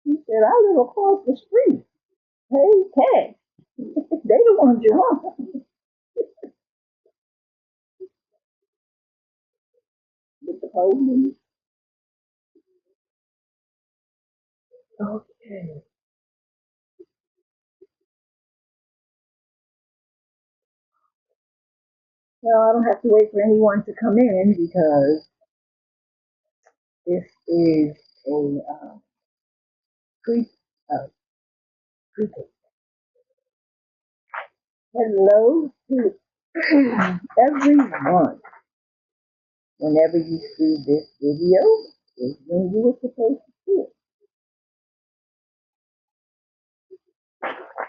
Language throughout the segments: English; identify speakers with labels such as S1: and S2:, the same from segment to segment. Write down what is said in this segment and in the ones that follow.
S1: He said, I live across the street. Hey, cash. They the ones you want. With the police. Okay. Well, I don't have to wait for anyone to come in because this is a pre uh, pre hello to everyone. Whenever you see this video, is when you were supposed to see it.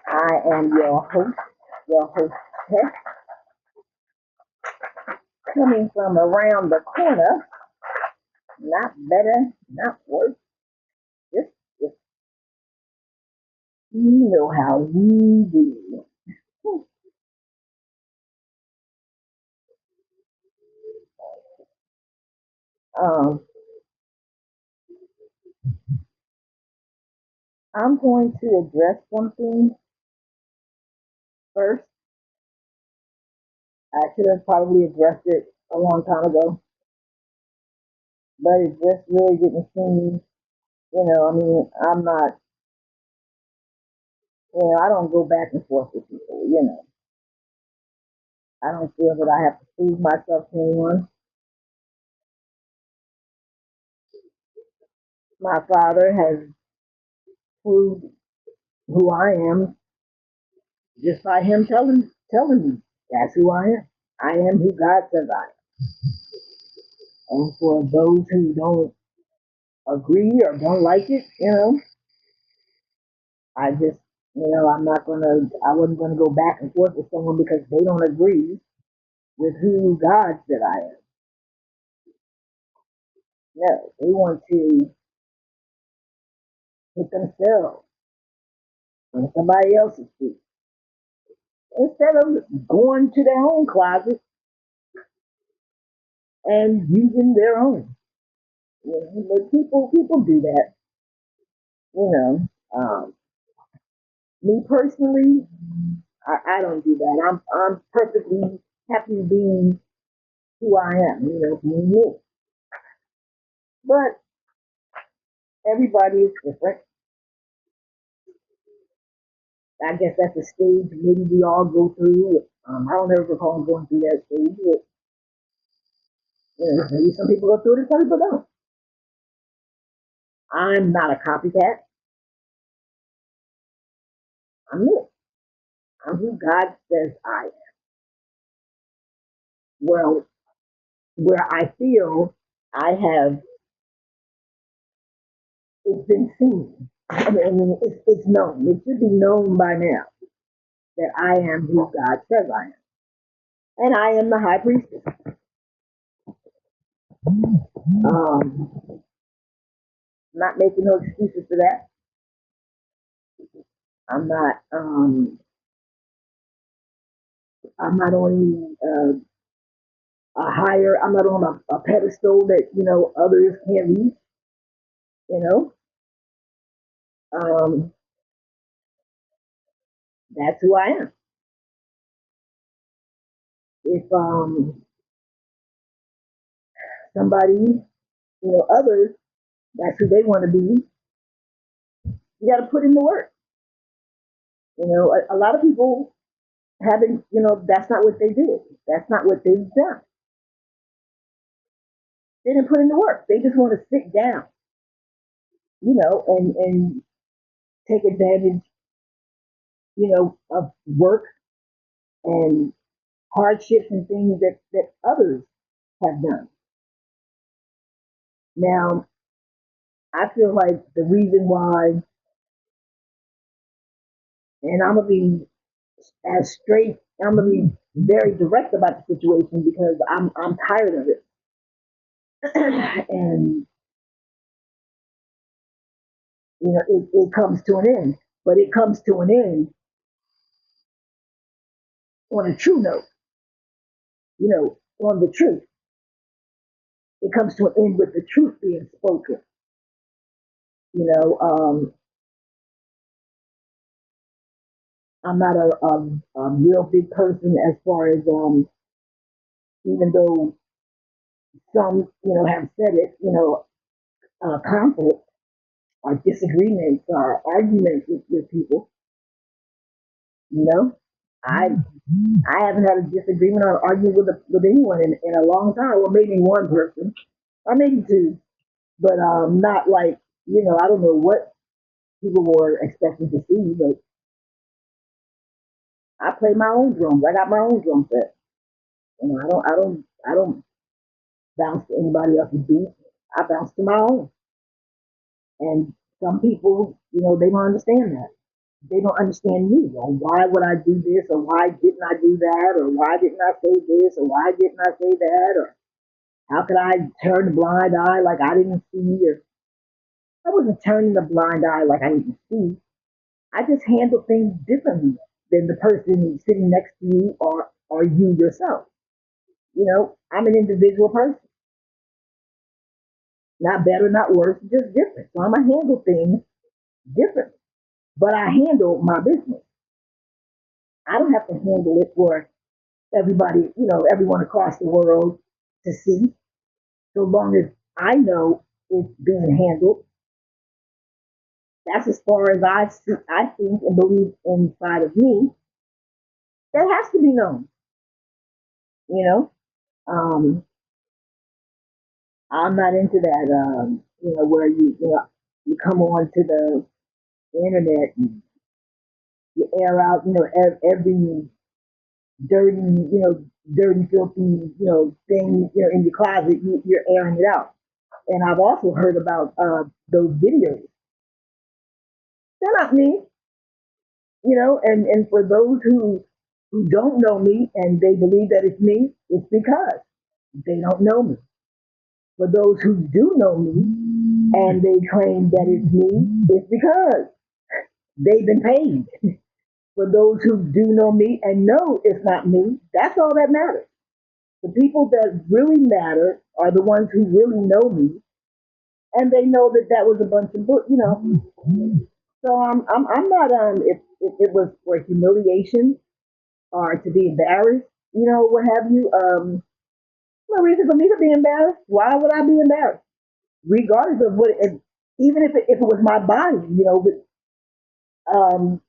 S1: I am your hostess, coming from around the corner. Not better, not worse. Just you know how we do. Um, I'm going to address something first. I should have probably addressed it a long time ago, but it just really didn't seem, I mean, I'm not, I don't go back and forth with people. I don't feel that I have to prove myself to anyone. My father has proved who I am just by him telling me that's who I am. I am who God says I am. And for those who don't agree or don't like it, I just, I wasn't gonna go back and forth with someone because they don't agree with who God said I am. No, they want to put themselves in somebody else's feet instead of going to their own closet and using their own. But people do that. You know, me personally, I don't do that. I'm perfectly happy being who I am. Being me. But everybody is different. I guess that's a stage maybe we all go through. I don't ever recall going through that stage, but maybe some people go through it and some people don't. I'm not a copycat. I'm me. I'm who God says I am. Well, where I feel I have, it's been seen. I mean, it's known. It should be known by now that I am who God says I am. And I am the high priestess. Not making no excuses for that. I'm not. I'm not on a higher. I'm not on a pedestal that others can't reach. You know. Um, that's who I am. If somebody, others, that's who they want to be. You got to put in the work. A lot of people haven't. That's not what they did. That's not what they've done. They didn't put in the work. They just want to sit down, and take advantage, of work and hardships and things that others have done. Now, I feel like the reason why, and I'm gonna be as straight, I'm gonna be very direct about the situation because I'm tired of it, and it comes to an end, but it comes to an end on a true note, on the truth. It comes to an end with the truth being spoken. You know, I'm not a real big person as far as even though some have said it, conflict or disagreements or arguments with people. You know, I I haven't had a disagreement or argument with anyone in a long time. Well, maybe one person or maybe two, but not like I don't know what people were expecting to see, but I play my own drums. I got my own drum set. I don't bounce to anybody else's beat. I bounce to my own. And some people, they don't understand that. They don't understand me. Or why would I do this? Or why didn't I do that? Or why didn't I say this? Or why didn't I say that? Or how could I turn a blind eye like I didn't see? Or I wasn't turning a blind eye like I didn't see. I just handle things differently than the person sitting next to you or you yourself. I'm an individual person, not better, not worse, just different. So I'm gonna handle things different, but I handle my business. I don't have to handle it for everybody, everyone across the world to see. So long as I know it's being handled, that's as far as I think and believe inside of me. That has to be known, you know. Um, I'm not into that, where you come on to the internet and you air out, every dirty, dirty, filthy, thing, in your closet. You're airing it out. And I've also heard about those videos. They're not me, and for those who don't know me and they believe that it's me, it's because they don't know me. For those who do know me and they claim that it's me, it's because they've been paid. For those who do know me and know it's not me, that's all that matters. The people that really matter are the ones who really know me, and they know that that was a bunch of So I'm not if it was for humiliation or to be embarrassed, what have you. No reason for me to be embarrassed. Why would I be embarrassed? Regardless of even if it was my body, um,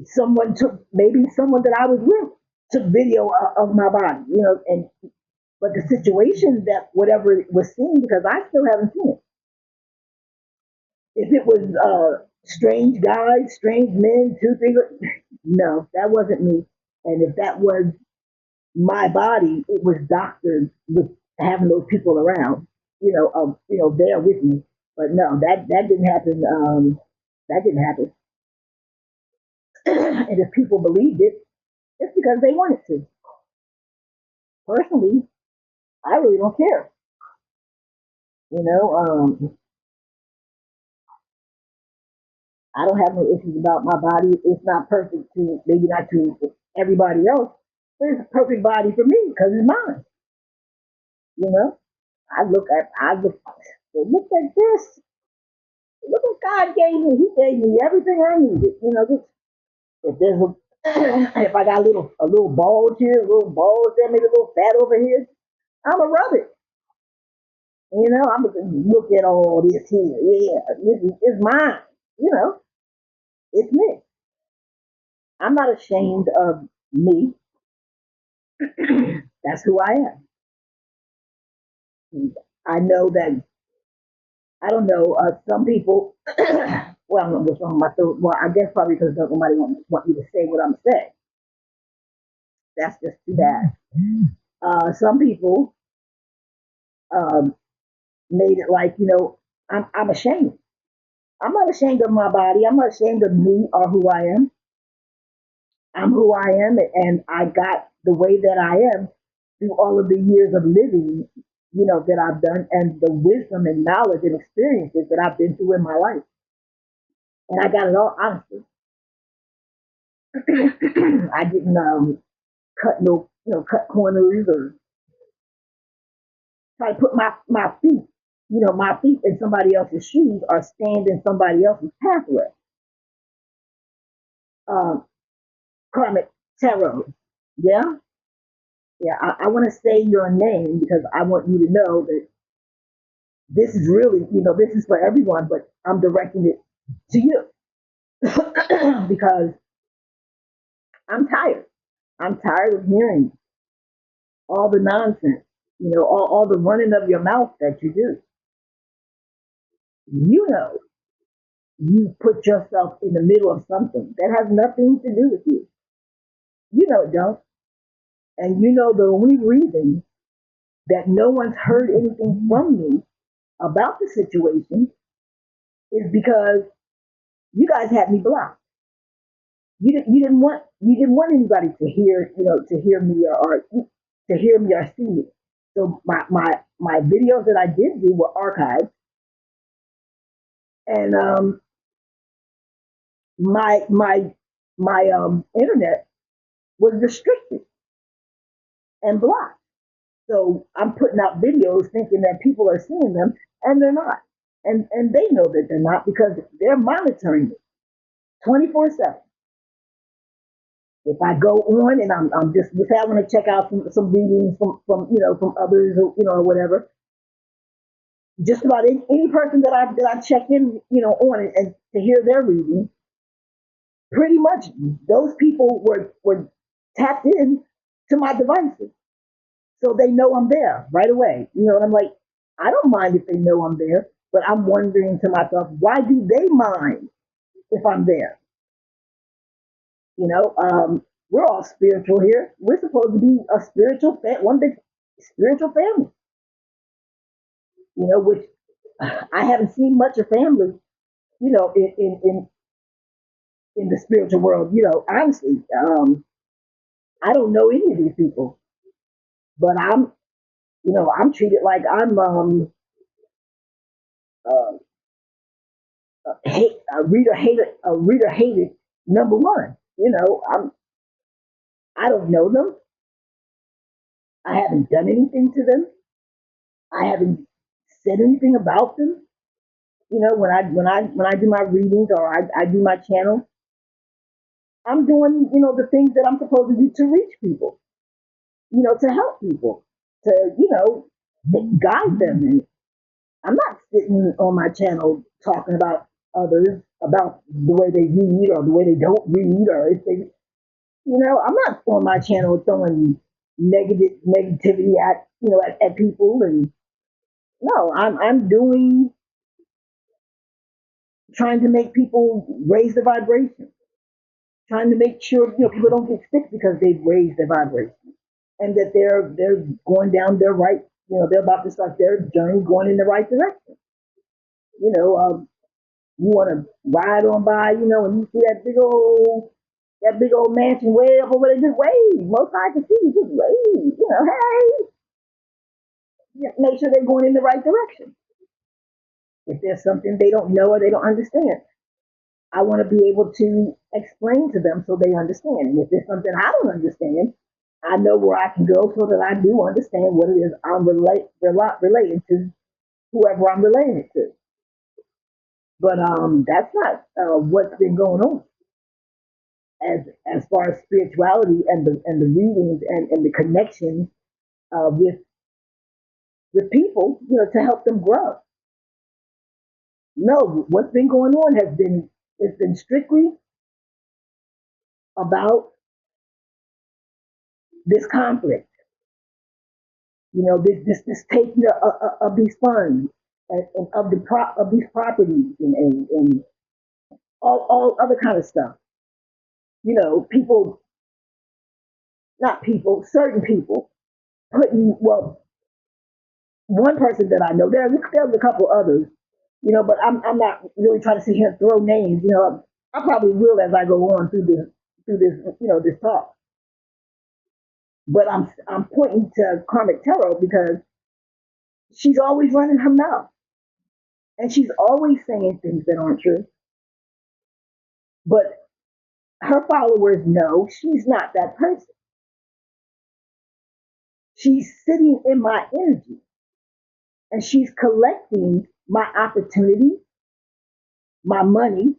S1: someone took maybe someone that I was with took video of my body, and but the situation that whatever was seen because I still haven't seen it. If it was strange guys, strange men, two figure, no, that wasn't me. And if that was my body, it was doctored with having those people around, there with me. But no, that didn't happen. That didn't happen. And if people believed it, it's because they wanted to. Personally, I really don't care. You know, I don't have no issues about my body. It's not perfect to maybe not to everybody else, but it's a perfect body for me because it's mine. You know, I look at this. Look what God gave me. He gave me everything I needed. If there's if I got a little bulge here, a little bulge there, maybe a little fat over here, I'ma rub it. I'm gonna look at all this here. Yeah, this is mine. You know, it's me. I'm not ashamed of me. That's who I am. I know that I don't know. Some people, well, I don't know what's wrong with my throat. Well, I guess probably because nobody want me to say what I'm saying. that's just too bad. Some people um, made it like, I'm ashamed. I'm not ashamed of my body. I'm not ashamed of me or who I am. I'm who I am, and I got the way that I am through all of the years of living, that I've done, and the wisdom and knowledge and experiences that I've been through in my life. And I got it all honestly. I didn't cut no, cut corners or try to put my feet, my feet in somebody else's shoes or stand in somebody else's pathway. Um, Karmic tarot, yeah, yeah. I want to say your name because I want you to know that this is really, this is for everyone, but I'm directing it to you because I'm tired. I'm tired of hearing all the nonsense, all the running of your mouth that you do. You know, you put yourself in the middle of something that has nothing to do with you. You know it don't. And you know the only reason that no one's heard anything from me about the situation is because you guys had me blocked. You didn't want anybody to hear to hear me or to hear me or see me. So my videos that I did do were archived, and my internet was restricted and blocked. So I'm putting out videos thinking that people are seeing them, and they're not. And they know that they're not because they're monitoring it 24/7. If I go on and I'm just having to check out some readings from others or whatever, just about any person that I check in on and to hear their reading, pretty much those people were tapped in to my devices, so they know I'm there right away. And I'm like, I don't mind if they know I'm there, but I'm wondering to myself, why do they mind if I'm there? We're all spiritual here. We're supposed to be a one big spiritual family. Which I haven't seen much of family. In the spiritual world. Honestly, I don't know any of these people, but I'm treated like I'm uh, a reader hated number one. I don't know them. I haven't done anything to them. I haven't said anything about them. When I do my readings or I do my channel, I'm doing the things that I'm supposed to do to reach people, to help people, to guide them. And I'm not sitting on my channel talking about others, about the way they read or the way they don't read, or if they, I'm not on my channel throwing negativity at people. And no, I'm doing trying to make people raise the vibration, trying to make sure people don't get sick because they've raised their vibration, and that they're going down their right, they're about to start their journey going in the right direction. You know, you want to ride on by, and you see that big old mansion way up over there, just wave. Most I can see, just wave. Hey, just make sure they're going in the right direction. If there's something they don't know or they don't understand, I want to be able to explain to them so they understand. And if there's something I don't understand, I know where I can go so that I do understand what it is I'm relating to whoever I'm relating it to. But that's not what's been going on as far as spirituality and the readings and the connection with people, to help them grow. No, what's been going on it's been strictly about this conflict. This taking of these funds and of these properties and all other kind of stuff. People not people, certain people putting, well, one person that I know, there's a couple others, but I'm not really trying to sit here and throw names, I probably will as I go on through this, this talk. But I'm pointing to Karmic Tarot because she's always running her mouth and she's always saying things that aren't true. But her followers know she's not that person. She's sitting in my energy and she's collecting my opportunity, my money,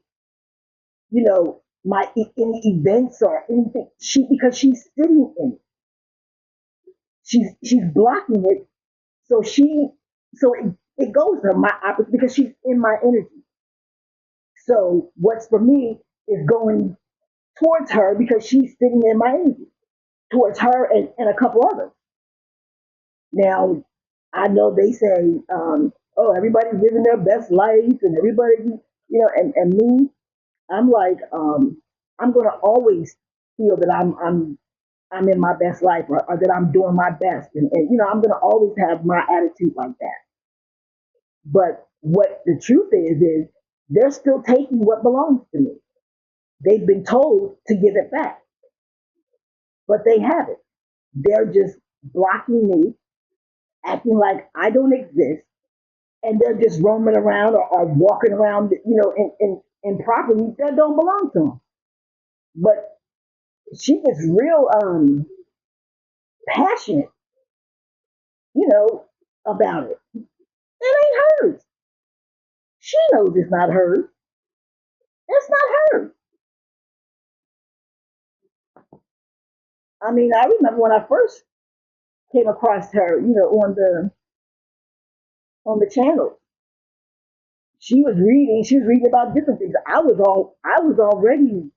S1: my any events or anything. Because she's sitting in it. She's blocking it. So it goes to my opposite because she's in my energy. So what's for me is going towards her because she's sitting in my energy, towards her and a couple others. Now, I know they say, oh, everybody's living their best life and everybody, and me, I'm like, I'm going to always feel that I'm in my best life or that I'm doing my best. And I'm going to always have my attitude like that. But what the truth is they're still taking what belongs to me. They've been told to give it back, but they haven't. They're just blocking me, acting like I don't exist, and they're just roaming around or walking around, in property that don't belong to them. But she gets real passionate, you know, about it. It ain't hers. She knows it's not hers. It's not hers. I mean, I remember when I first came across her, on the channel. She was reading about different things. I was already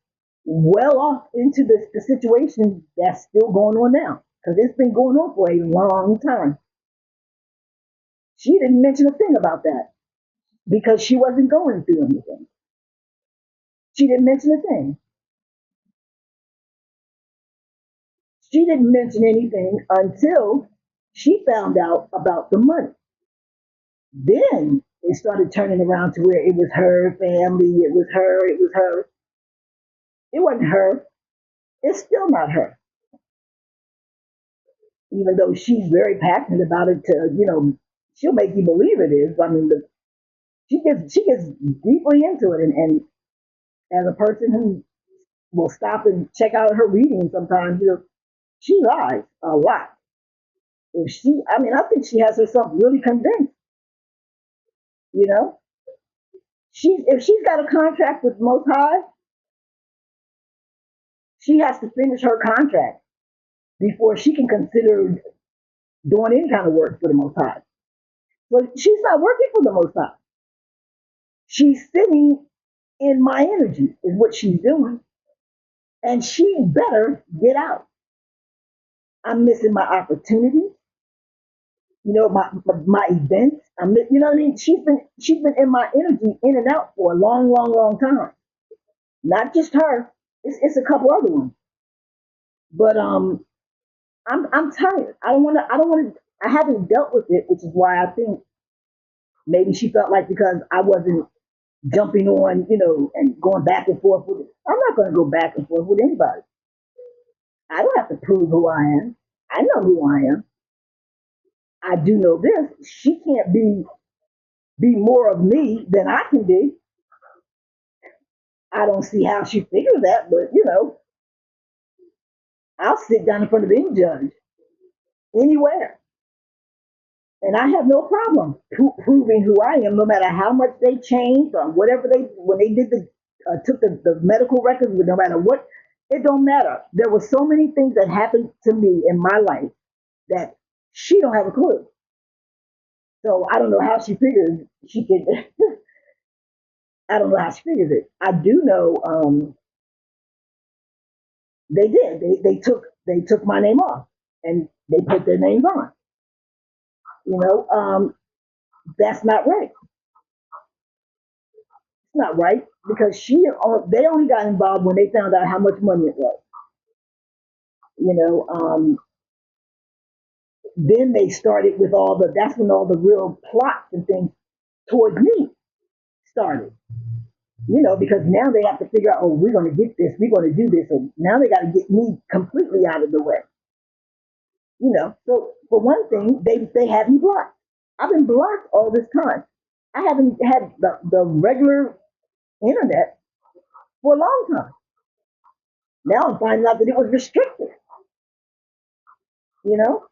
S1: well off into the situation that's still going on now because it's been going on for a long time. She didn't mention a thing about that because she wasn't going through anything. She didn't mention a thing. She didn't mention anything until she found out about the money. Then it started turning around to where it was her family, it was her, it was her. It wasn't her. It's still not her. Even though she's very passionate about it she'll make you believe it is. I mean, she gets deeply into it, and as a person who will stop and check out her readings sometimes, she lies a lot. I think she has herself really convinced. You know, if she's got a contract with Most High, she has to finish her contract before she can consider doing any kind of work for the Most High. But she's not working for the Most High. She's sitting in my energy, is what she's doing, and she better get out. I'm missing my opportunity. My events. You know what I mean. She's been in my energy in and out for a long, long, long time. Not just her. It's a couple other ones. But I'm tired. I don't want to. I don't want to. I haven't dealt with it, which is why I think maybe she felt like because I wasn't jumping on, and going back and forth with it. I'm not going to go back and forth with anybody. I don't have to prove who I am. I know who I am. I do know this. She can't be more of me than I can be. I don't see how she figures that, but I'll sit down in front of any judge anywhere, and I have no problem proving who I am, no matter how much they changed or whatever they when they did took the medical records, no matter what. It don't matter. There were so many things that happened to me in my life that she don't have a clue. So I don't know how she figures she could. I don't know how she figures it. I do know they did. They took my name off and they put their names on. You know, that's not right. It's not right because they only got involved when they found out how much money it was. You know, then they started with all the. That's when all the real plots and things towards me started. You know, because now they have to figure out, oh, we're going to get this, we're going to do this. So now they got to get me completely out of the way. You know, so for one thing, they had me blocked. I've been blocked all this time. I haven't had the regular internet for a long time. Now I'm finding out that it was restricted. You know,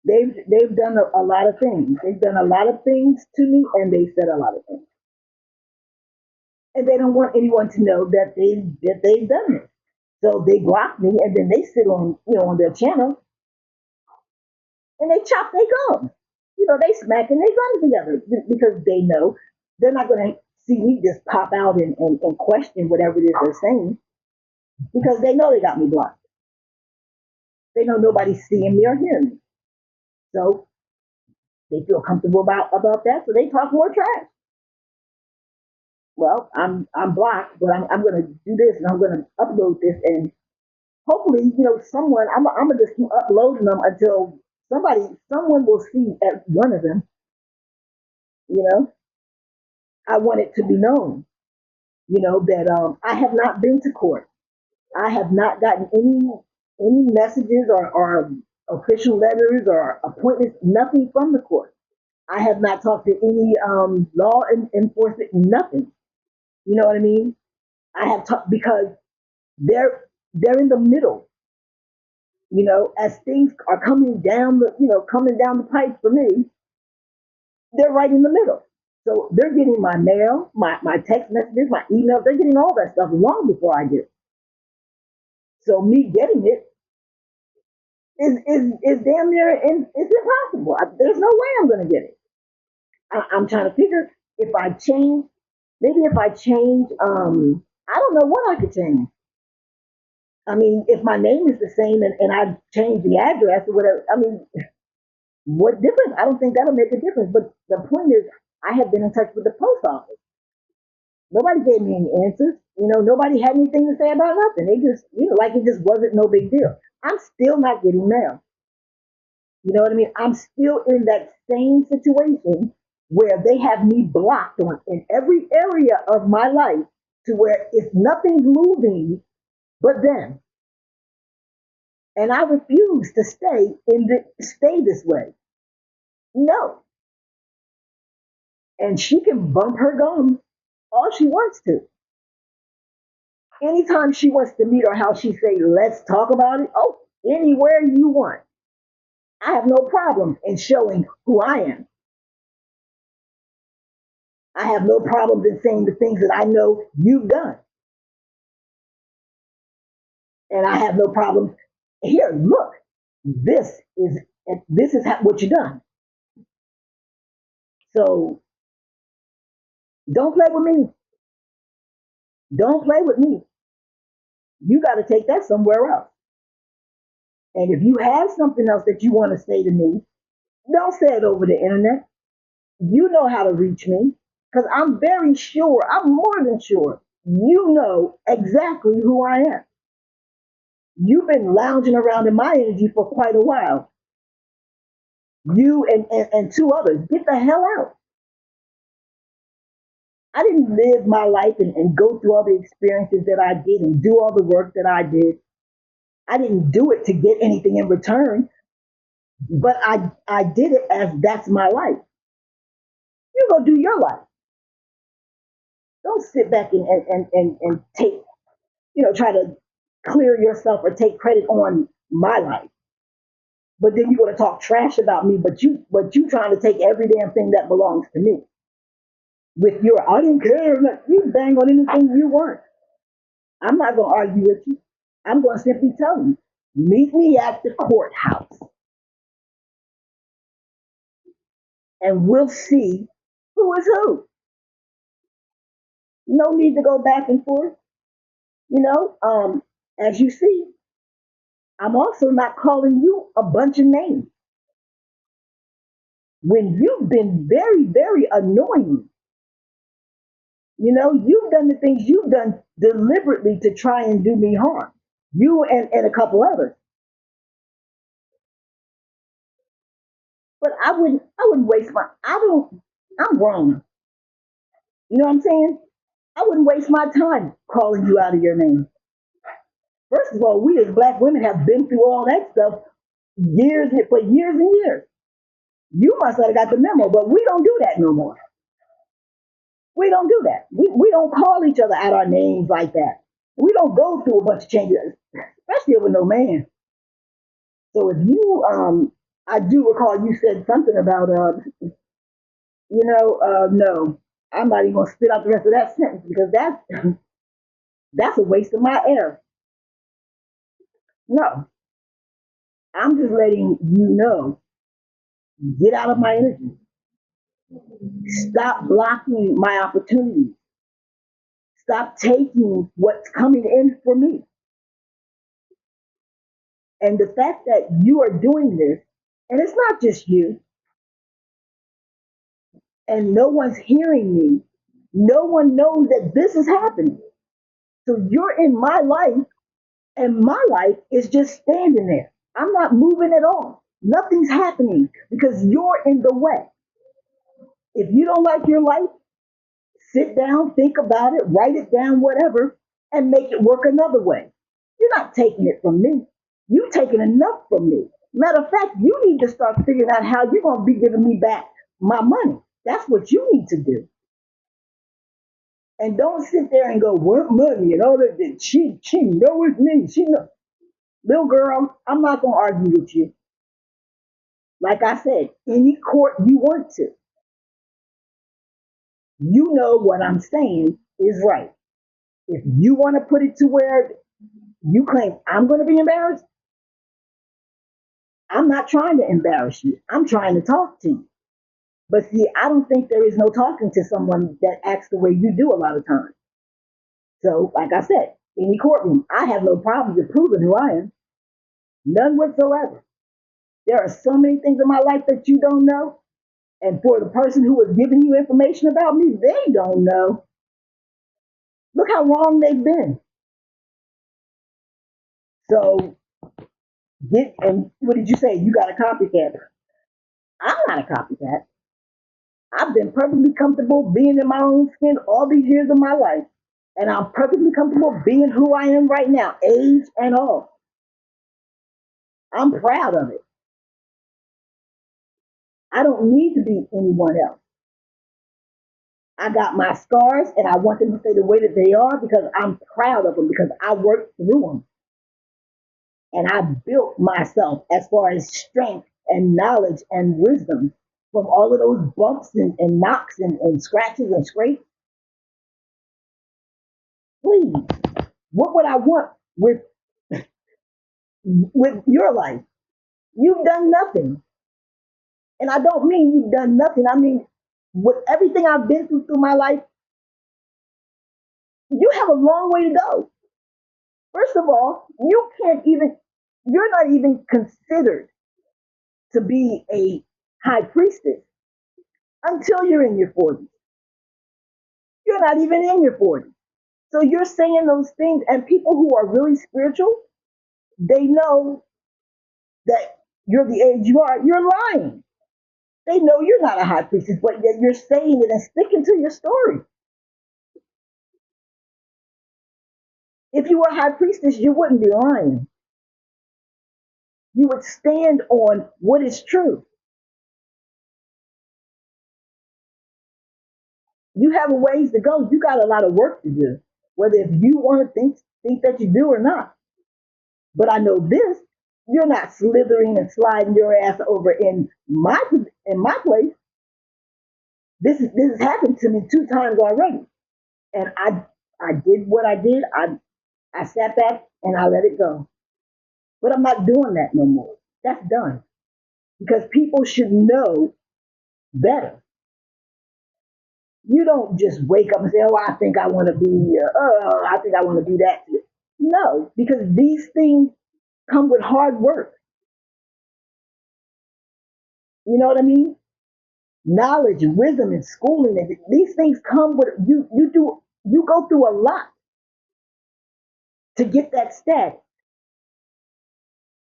S1: they've done a lot of things. They've done a lot of things to me, and they said a lot of things, and they don't want anyone to know that they've done it. So they block me, and then they sit on on their channel and they chop their gum. You know, they smacking their gums together because they know they're not going to see me just pop out and question whatever it is they're saying because they know they got me blocked. They know nobody's seeing me or hearing me. So they feel comfortable about that, so they talk more trash. Well, I'm blocked, but I'm going to do this and I'm going to upload this and hopefully, someone I'm gonna just keep uploading them until someone will see at one of them. You know, I want it to be known. That I have not been to court. I have not gotten any messages or official letters or appointments. Nothing from the court. I have not talked to any law enforcement. Nothing. You know what I mean? I have talked because they're in the middle. As things are coming down the pipe for me, they're right in the middle. So they're getting my mail, my text messages, my emails, they're getting all that stuff long before I get it. So me getting it is damn near it's impossible. There's no way I'm gonna get it. I'm trying to figure if I change, maybe if I change, I don't know what I could change. I mean, if my name is the same and I change the address or whatever, I mean, what difference? I don't think that'll make a difference. But the point is, I have been in touch with the post office. Nobody gave me any answers. Nobody had anything to say about nothing. They just, like it just wasn't no big deal. I'm still not getting mail. You know what I mean? I'm still in that same situation where they have me blocked on in every area of my life to where it's nothing's moving but them. And I refuse to stay this way. No. And she can bump her gums all she wants to. Anytime she wants to meet or how she say, let's talk about it. Oh, anywhere you want. I have no problem in showing who I am. I have no problems in saying the things that I know you've done. And I have no problems. Here, look, this is what you've done. So don't play with me. Don't play with me. You got to take that somewhere else. And if you have something else that you want to say to me, don't say it over the internet. You know how to reach me because I'm very sure, I'm more than sure, you know exactly who I am. You've been lounging around in my energy for quite a while. You and two others, get the hell out. I didn't live my life and go through all the experiences that I did and do all the work that I did. I didn't do it to get anything in return, but I did it as that's my life. You go do your life. Don't sit back and take, try to clear yourself or take credit on my life. But then you're gonna talk trash about me, but you trying to take every damn thing that belongs to me. With your I don't care, you bang on anything you want. I'm not gonna argue with you. I'm gonna simply tell you, meet me at the courthouse and we'll see who is who. No need to go back and forth. As you see, I'm also not calling you a bunch of names when you've been very, very annoying. You've done the things you've done deliberately to try and do me harm. You and a couple others. But I wouldn't waste my I don't I'm grown. You know what I'm saying? I wouldn't waste my time calling you out of your name. First of all, we as black women have been through all that stuff for years and years. You must have got the memo, but we don't do that no more. We don't do that. We don't call each other out our names like that. We don't go through a bunch of changes, especially with no man. So if you, I do recall you said something about, no, I'm not even gonna spit out the rest of that sentence because that's a waste of my air. No, I'm just letting you know, get out of my energy. Stop blocking my opportunities. Stop taking what's coming in for me. And the fact that you are doing this, and it's not just you, and no one's hearing me, no one knows that this is happening. So you're in my life, and my life is just standing there. I'm not moving at all. Nothing's happening because you're in the way. If you don't like your life, sit down, think about it, write it down, whatever, and make it work another way. You're not taking it from me. You've taken enough from me. Matter of fact, you need to start figuring out how you're going to be giving me back my money. That's what you need to do. And don't sit there and go, what money? And all that. She know it's me. She know. Little girl, I'm not going to argue with you. Like I said, any court you want to, you know what I'm saying is right. If you want to put it to where you claim I'm going to be embarrassed, I'm not trying to embarrass you. I'm trying to talk to you. But see, I don't think there is no talking to someone that acts the way you do a lot of times. So, like I said, any courtroom, I have no problem with proving who I am. None whatsoever. There are so many things in my life that you don't know. And for the person who is giving you information about me, they don't know. Look how wrong they've been. So, and what did you say? You got a copycat. I'm not a copycat. I've been perfectly comfortable being in my own skin all these years of my life. And I'm perfectly comfortable being who I am right now, age and all. I'm proud of it. I don't need to be anyone else. I got my scars and I want them to stay the way that they are because I'm proud of them because I worked through them and I built myself as far as strength and knowledge and wisdom from all of those bumps and knocks and scratches and scrapes. Please, what would I want with your life? You've done nothing. And I don't mean you've done nothing. I mean, with everything I've been through my life, you have a long way to go. First of all, you're not even considered to be a high priestess until you're in your 40s. You're not even in your 40s. So you're saying those things, and people who are really spiritual, they know that you're the age you are. You're lying. They know you're not a high priestess, but yet you're saying it and sticking to your story. If you were a high priestess, you wouldn't be lying. You would stand on what is true. You have a ways to go. You got a lot of work to do, whether if you want to think that you do or not. But I know this: you're not slithering and sliding your ass over in my place. This has happened to me 2 times already, and I did what I did. I sat back and I let it go. But I'm not doing that no more. That's done because people should know better. You don't just wake up and say, "Oh, I think I want to be. I think I want to do that." No, because these things come with hard work. You know what I mean? Knowledge, wisdom, and schooling. And these things come with you. You go through a lot to get that stat.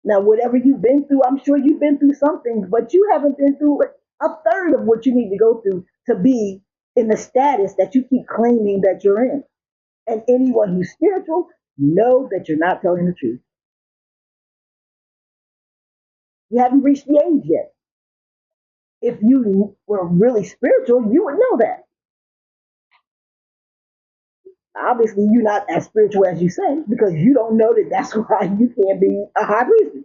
S1: Now, whatever you've been through, I'm sure you've been through some things, but you haven't been through a third of what you need to go through to be in the status that you keep claiming that you're in. And anyone who's spiritual know that you're not telling the truth. You haven't reached the age yet. If you were really spiritual, you would know that. Obviously, you're not as spiritual as you say because you don't know that that's why you can't be a high priest.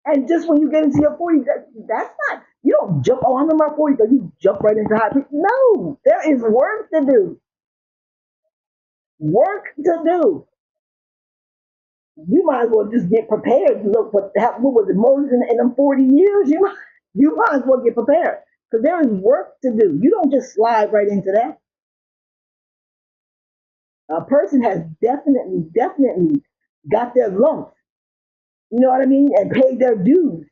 S1: And just when you get into your 40s, that's not, you don't jump, oh, I'm in my 40s, so you jump right into high priest. No, there is work to do. Work to do. You might as well just get prepared. Look, what was it, Moses in them 40 years? You might as well get prepared because there is work to do. You don't just slide right into that. A person has definitely got their lumps, you know what I mean, and paid their dues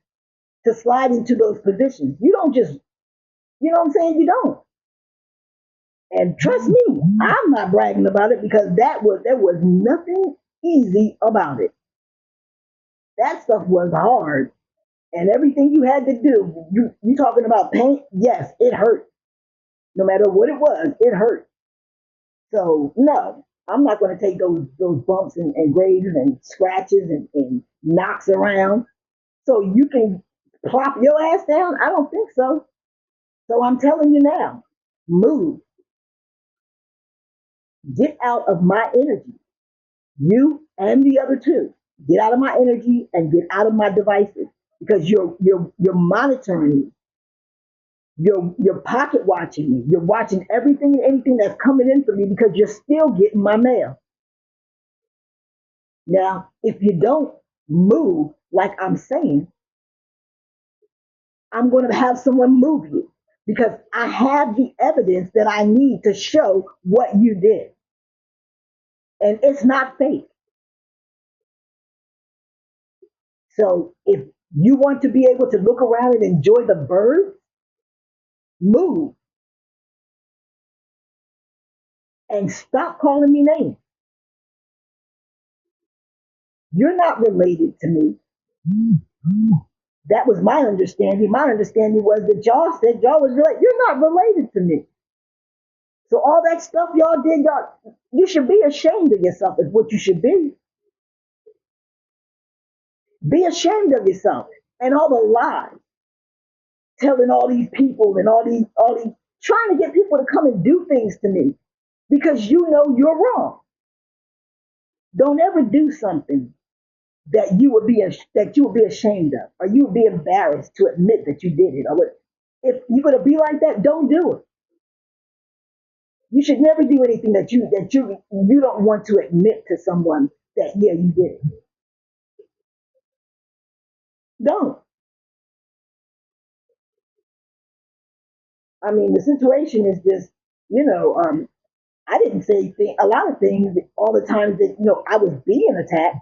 S1: to slide into those positions. You don't just, you know what I'm saying? You don't. And trust me, I'm not bragging about it because there was nothing easy about it. That stuff was hard. And everything you had to do, you talking about pain? Yes, it hurt. No matter what it was, it hurt. So no, I'm not going to take those bumps and grades and scratches and knocks around so you can plop your ass down. I don't think so. So I'm telling you now, move, get out of my energy. You and the other two, get out of my energy and get out of my devices because you're monitoring me. You're pocket watching me. You're watching everything and anything that's coming in for me because you're still getting my mail. Now, if you don't move like I'm saying, I'm going to have someone move you because I have the evidence that I need to show what you did. And it's not fake. So if you want to be able to look around and enjoy the birds, move and stop calling me names. You're not related to me. That was my understanding. My understanding was that y'all said y'all was related. You're not related to me. So all that stuff y'all did, you should be ashamed of yourself. Is what you should be. Be ashamed of yourself and all the lies, telling all these people and all these trying to get people to come and do things to me because you know you're wrong. Don't ever do something that you would be ashamed of, or you would be embarrassed to admit that you did it. Or if you're gonna be like that, don't do it. You should never do anything that you don't want to admit to someone that yeah you did it. Don't. I mean the situation is just I didn't say a lot of things all the times that I was being attacked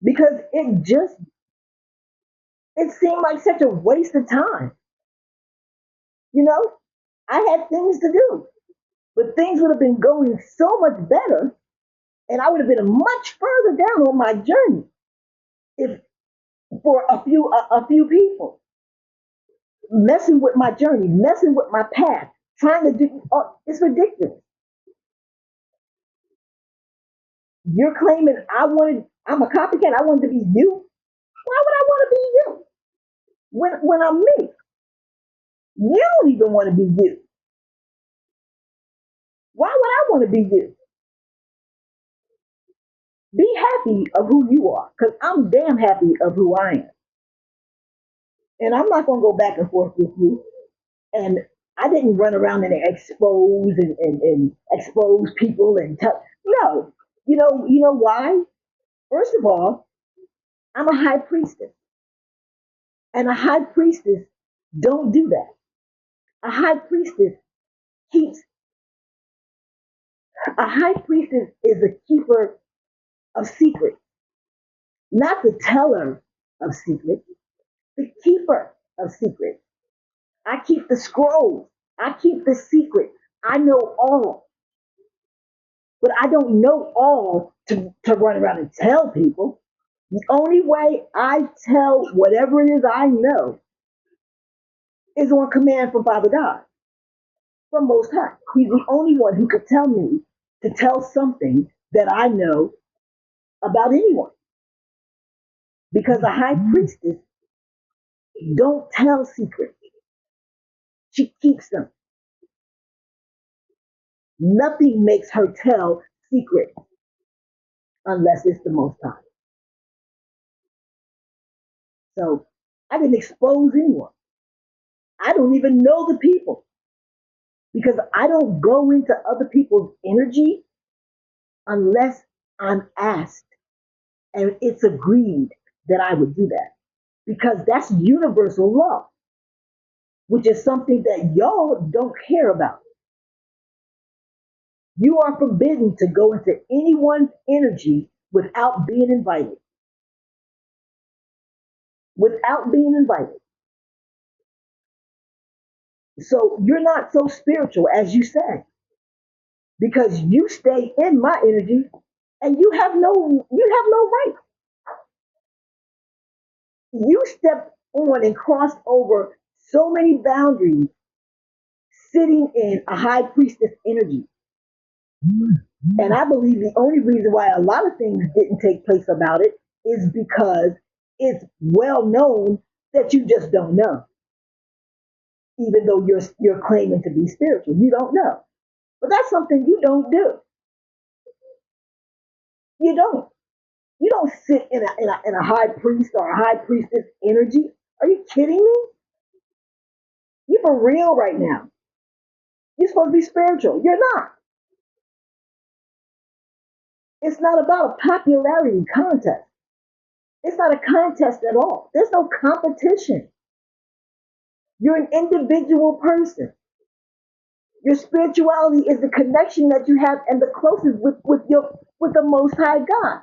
S1: because it seemed like such a waste of time. You know, I had things to do, but things would have been going so much better, and I would have been much further down on my journey if for a few people messing with my journey, messing with my path, trying to do. Oh, it's ridiculous. You're claiming I'm a copycat. I wanted to be you. Why would I want to be you when I'm me? You don't even want to be you. Why would I want to be you? Be happy of who you are, because I'm damn happy of who I am. And I'm not going to go back and forth with you. And I didn't run around and expose and expose people and tell. No, you know why? First of all, I'm a high priestess, and a high priestess don't do that. A high priestess keeps. A high priestess is a keeper of secrets, not the teller of secrets, the keeper of secrets. I keep the scrolls. I keep the secret. I know all, but I don't know all to run around and tell people. The only way I tell whatever it is I know is on command from Father God, from Most High. He's the only one who could tell me to tell something that I know about anyone. Because a high priestess don't tell secrets. She keeps them. Nothing makes her tell secrets unless it's the Most High. So I didn't expose anyone. I don't even know the people because I don't go into other people's energy unless I'm asked and it's agreed that I would do that because that's universal law, which is something that y'all don't care about. You are forbidden to go into anyone's energy without being invited. Without being invited. So you're not so spiritual as you say because you stay in my energy and you have no right. You stepped on and crossed over so many boundaries sitting in a high priestess energy. And I believe the only reason why a lot of things didn't take place about it is because it's well known that you just don't know. Even though you're claiming to be spiritual, you don't know. But that's something you don't do. You don't. You don't sit in a high priest or a high priestess energy. Are you kidding me? You for real right now. You're supposed to be spiritual. You're not. It's not about a popularity contest. It's not a contest at all. There's no competition. You're an individual person. Your spirituality is the connection that you have and the closest with the Most High God.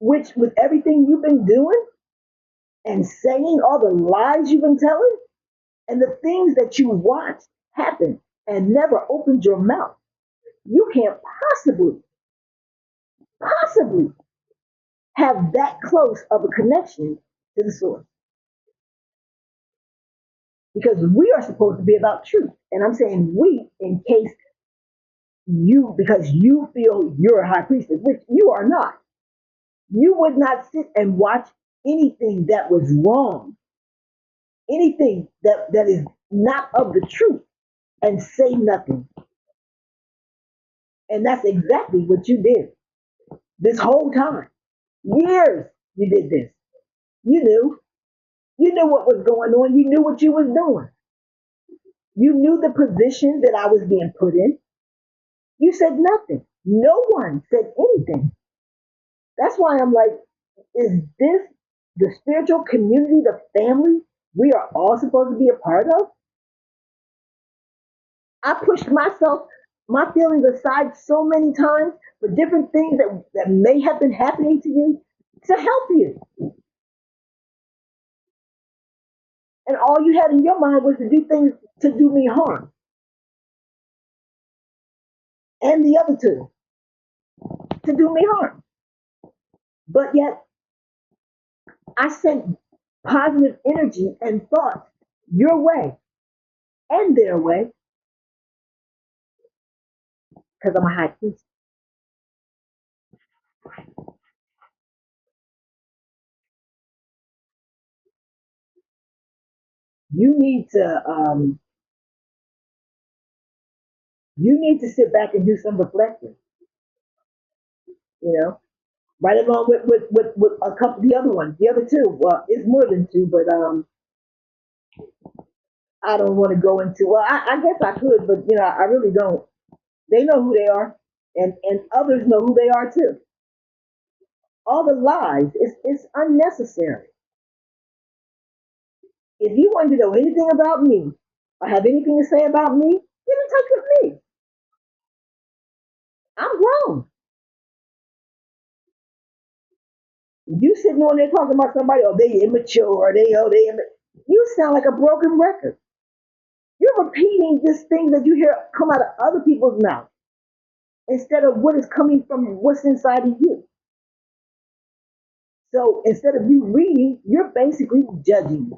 S1: Which, with everything you've been doing and saying, all the lies you've been telling, and the things that you watched happen and never opened your mouth, you can't possibly have that close of a connection to the source. Because we are supposed to be about truth. And I'm saying we in case because you feel you're a high priestess, which you are not. You would not sit and watch anything that was wrong, anything that is not of the truth, and say nothing. And that's exactly what you did this whole time. Years you did this. You knew. You knew what was going on. You knew what you was doing. You knew the position that I was being put in. You said nothing. No one said anything. That's why I'm like, is this the spiritual community, the family we are all supposed to be a part of? I pushed my feelings aside so many times for different things that may have been happening to you to help you. And all you had in your mind was to do things to do me harm. And the other two, to do me harm. But yet, I sent positive energy and thoughts your way and their way because I'm a high priest. You need to sit back and do some reflecting. You know, right along with a couple the other ones, the other two. Well, it's more than two, but I don't want to go into. Well, I guess I could, but I really don't. They know who they are, and others know who they are too. All the lies, it's unnecessary. If you want to know anything about me or have anything to say about me, get in touch with me. I'm grown. You sitting on there talking about somebody, oh, they immature, or you sound like a broken record. You're repeating just things that you hear come out of other people's mouths. instead of what is coming from what's inside of you. So instead of you reading, you're basically judging.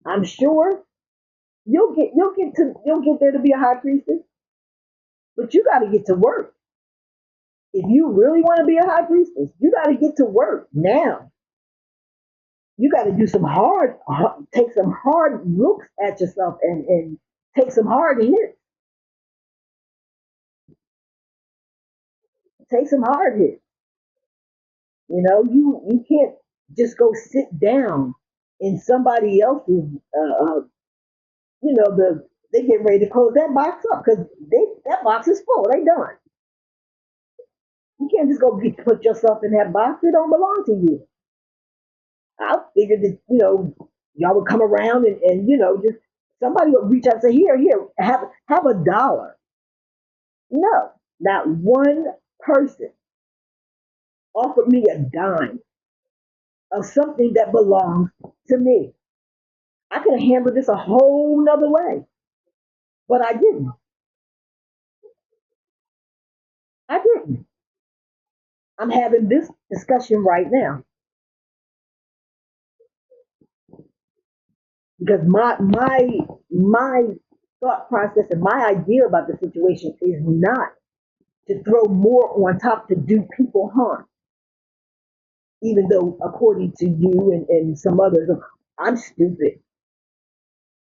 S1: I'm sure you'll get there to be a high priestess, but you got to get to work. If you really want to be a high priestess, you got to get to work now. You got to do take some hard looks at yourself and take some hard hits. Take some hard hits. You can't just go sit down in somebody else's. They get ready to close that box up because that box is full. They done. You can't just put yourself in that box. It don't belong to you. I figured that y'all would come around and just somebody would reach out and say, here, have a dollar. No, not one person offered me a dime of something that belongs to me. I could have handled this a whole nother way, but I didn't. I didn't. I'm having this discussion right now because my thought process and my idea about the situation is not to throw more on top to do people harm. Even though, according to you and some others, I'm stupid.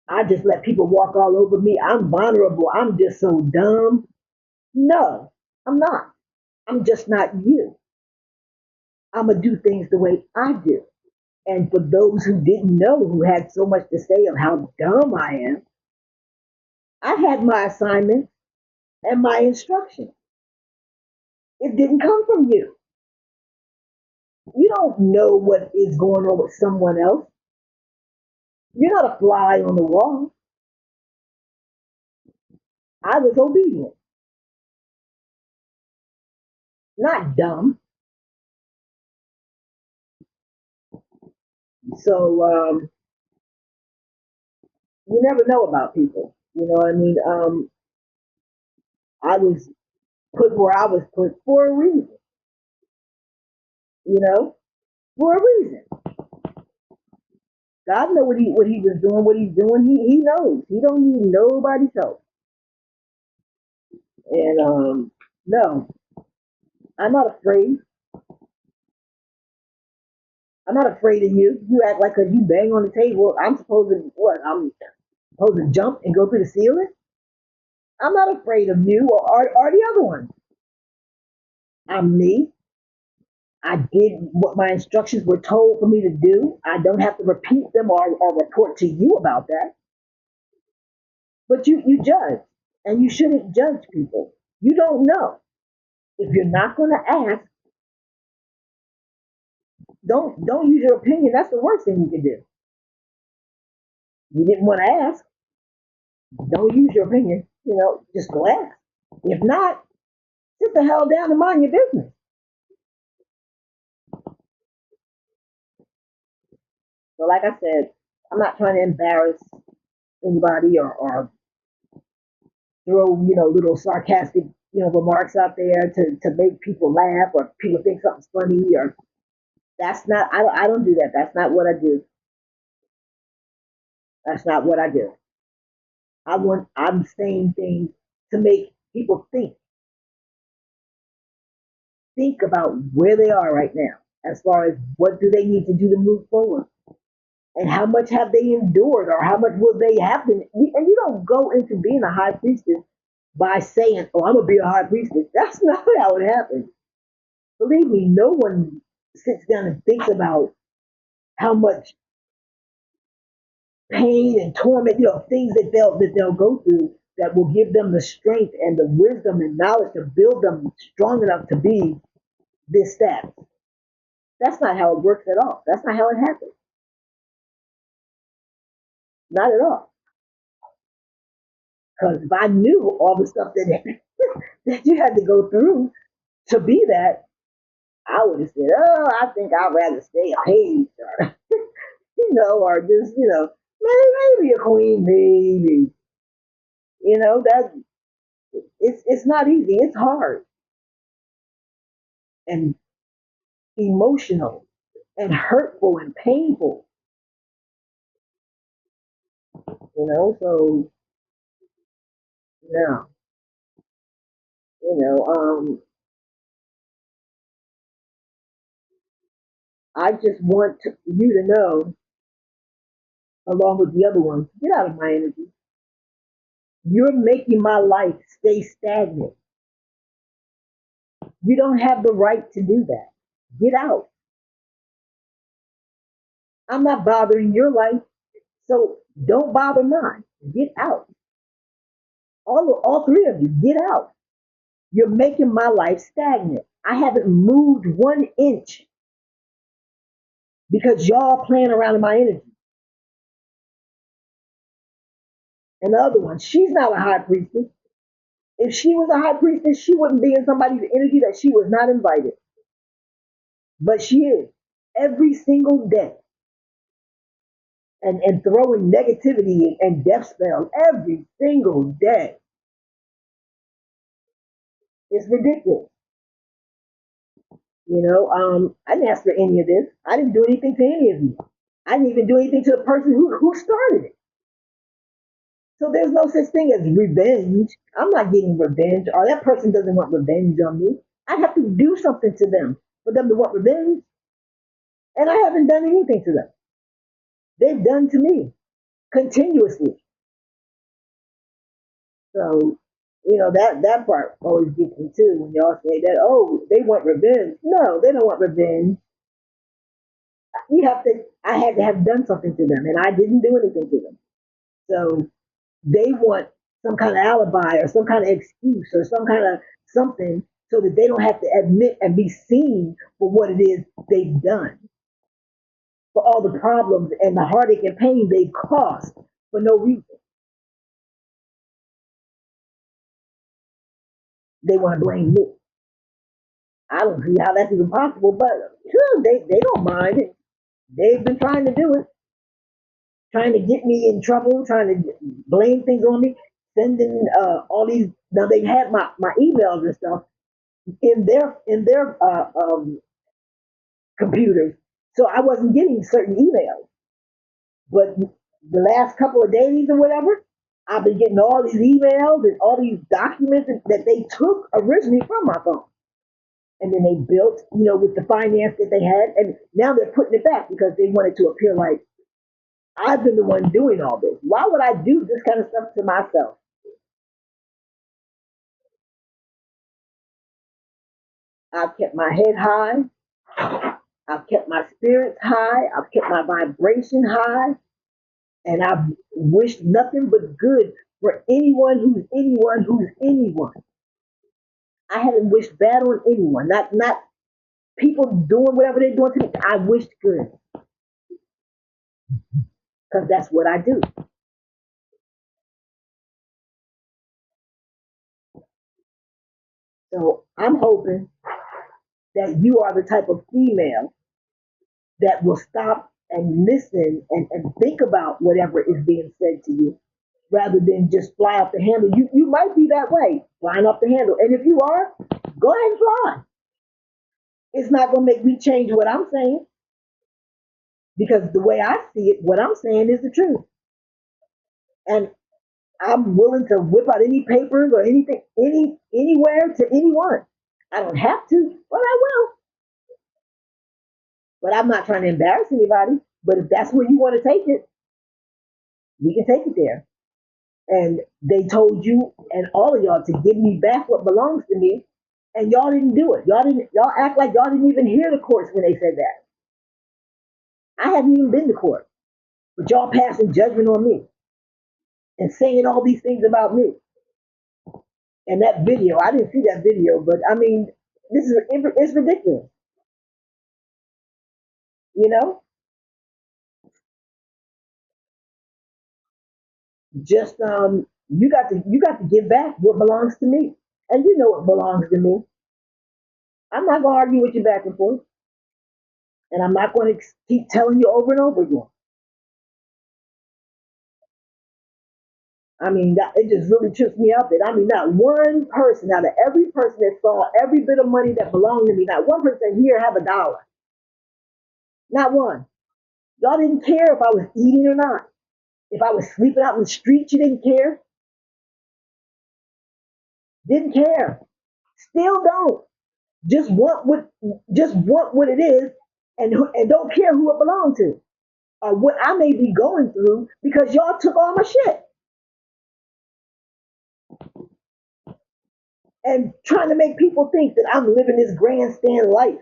S1: I just let people walk all over me. I'm vulnerable. I'm just so dumb. No, I'm not. I'm just not you. I'm going to do things the way I do. And for those who didn't know, who had so much to say of how dumb I am, I had my assignment and my instruction. It didn't come from you. You don't know what is going on with someone else. You're not a fly on the wall. I was obedient, not dumb. So you never know about people. You know what I mean? I was put where I was put for a reason. You know, for a reason. God know what he was doing, what he's doing. He knows. He don't need nobody's help. And no, I'm not afraid. I'm not afraid of you. You act like you bang on the table. I'm supposed to what? I'm supposed to jump and go through the ceiling. I'm not afraid of you or the other one. I'm me. I did what my instructions were told for me to do. I don't have to repeat them or report to you about that. But you judge, and you shouldn't judge people. You don't know. If you're not going to ask, don't use your opinion. That's the worst thing you can do. You didn't want to ask. Don't use your opinion. Just go ask. If not, sit the hell down and mind your business. So, like I said, I'm not trying to embarrass anybody or throw little sarcastic remarks out there to make people laugh or people think something's funny or that's not I don't do that. That's not what I do. That's not what I do. I'm saying things to make people think about where they are right now as far as what do they need to do to move forward and how much have they endured or how much will they have to. And you don't go into being a high priestess by saying, oh, I'm gonna be a high priestess. That's not how it happens. Believe me, no one sits down and thinks about how much pain and torment, things that they'll go through that will give them the strength and the wisdom and knowledge to build them strong enough to be this status. That's not how it works at all. That's not how it happens. Not at all. Because if I knew all the stuff that that you had to go through to be that, I would have said, "Oh, I think I'd rather stay a page, or or just maybe a queen, maybe." that it's not easy. It's hard and emotional and hurtful and painful. So no, you know, I just want you to know, along with the other ones, get out of my energy. You're making my life stay stagnant. You don't have the right to do that. Get out. I'm not bothering your life, so don't bother mine. Get out. All three of you, get out. You're making my life stagnant. I haven't moved 1 inch because y'all playing around in my energy. And the other one, she's not a high priestess. If she was a high priestess, she wouldn't be in somebody's energy that she was not invited. But she is every single day, and throwing negativity and death spells every single day. It's ridiculous. I didn't ask for any of this. I didn't do anything to any of you. I didn't even do anything to the person who started it. So there's no such thing as revenge. I'm not getting revenge, or that person doesn't want revenge on me. I have to do something to them for them to want revenge, and I haven't done anything to them. They've done to me continuously. So, that part always gets me too when y'all say that, oh, they want revenge. No, they don't want revenge. I had to have done something to them, and I didn't do anything to them. So they want some kind of alibi or some kind of excuse or some kind of something so that they don't have to admit and be seen for what it is they've done, for all the problems and the heartache and pain they've caused for no reason. They want to blame me. I don't see how that's even possible, but sure, they don't mind it. They've been trying to do it, trying to get me in trouble, trying to blame things on me, sending all these. Now they've had my emails and stuff in their computers, so I wasn't getting certain emails. But the last couple of days or whatever, I've been getting all these emails and all these documents that they took originally from my phone. And then they built, with the finance that they had, and now they're putting it back because they want it to appear like I've been the one doing all this. Why would I do this kind of stuff to myself? I've kept my head high. I've kept my spirits high. I've kept my vibration high. And I've wished nothing but good for anyone who's anyone. I haven't wished bad on anyone. Not people doing whatever they're doing to me. I wished good because that's what I do. So I'm hoping that you are the type of female that will stop and listen and think about whatever is being said to you rather than just fly off the handle. You might be that way, flying off the handle. And if you are, go ahead and fly. It's not going to make me change what I'm saying because the way I see it, what I'm saying is the truth. And I'm willing to whip out any papers or anything, anywhere to anyone. I don't have to, but I will. But I'm not trying to embarrass anybody. But if that's where you want to take it, we can take it there. And they told you and all of y'all to give me back what belongs to me, and y'all didn't do it. Y'all act like y'all didn't even hear the courts when they said that. I haven't even been to court, but y'all passing judgment on me and saying all these things about me. And that video, I didn't see that video, but I mean, it's ridiculous. You know, just you got to give back what belongs to me, and you know what belongs to me. I'm not gonna argue with you back and forth, and I'm not going to keep telling you over and over again. I mean, it just really trips me out that, I mean, not one person out of every person that saw every bit of money that belonged to me, not one person here have a dollar. Not one. Y'all didn't care if I was eating or not. If I was sleeping out in the street, you didn't care. Didn't care. Still don't. Just want what it is, and don't care who it belonged to or what I may be going through because y'all took all my shit and trying to make people think that I'm living this grandstand life.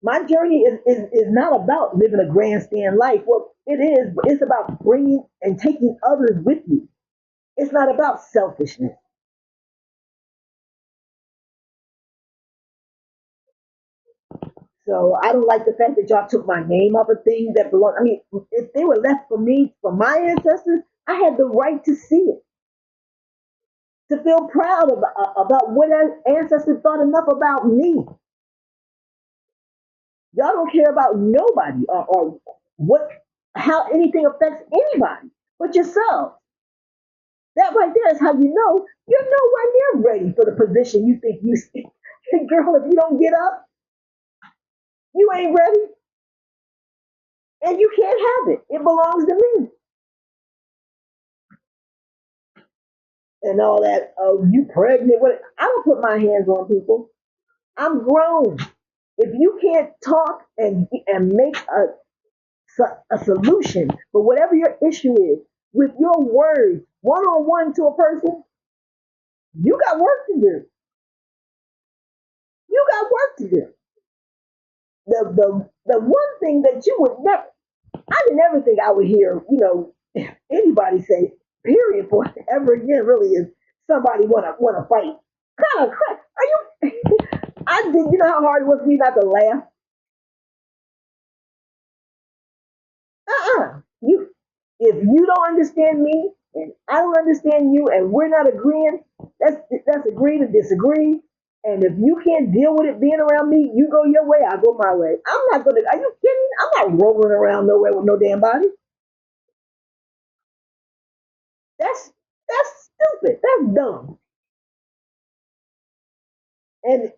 S1: My journey is not about living a grandstand life. Well, it is, but it's about bringing and taking others with you. It's not about selfishness. So I don't like the fact that y'all took my name off of things that belong. I mean, if they were left for me, for my ancestors, I had the right to see it, to feel proud about what our ancestors thought enough about me. Y'all don't care about nobody or what, how anything affects anybody but yourself. That right there is how you know you're nowhere near ready for the position you think you. Girl, if you don't get up, you ain't ready, and you can't have it. It belongs to me. And all that. Oh, you pregnant? What? I don't put my hands on people. I'm grown. If you can't talk and make a solution for whatever your issue is with your words, one on one to a person, you got work to do. You got work to do. The one thing that you would never, I didn't ever think I would hear, anybody say, period, for ever again, really, is somebody wanna fight. Kind of crap. Are you? I did. You know how hard it was for me not to laugh. You, if you don't understand me and I don't understand you, and we're not agreeing, that's agree to disagree. And if you can't deal with it being around me, you go your way, I go my way. I'm not gonna. Are you kidding? I'm not rolling around nowhere with no damn body. That's that's stupid. That's dumb. And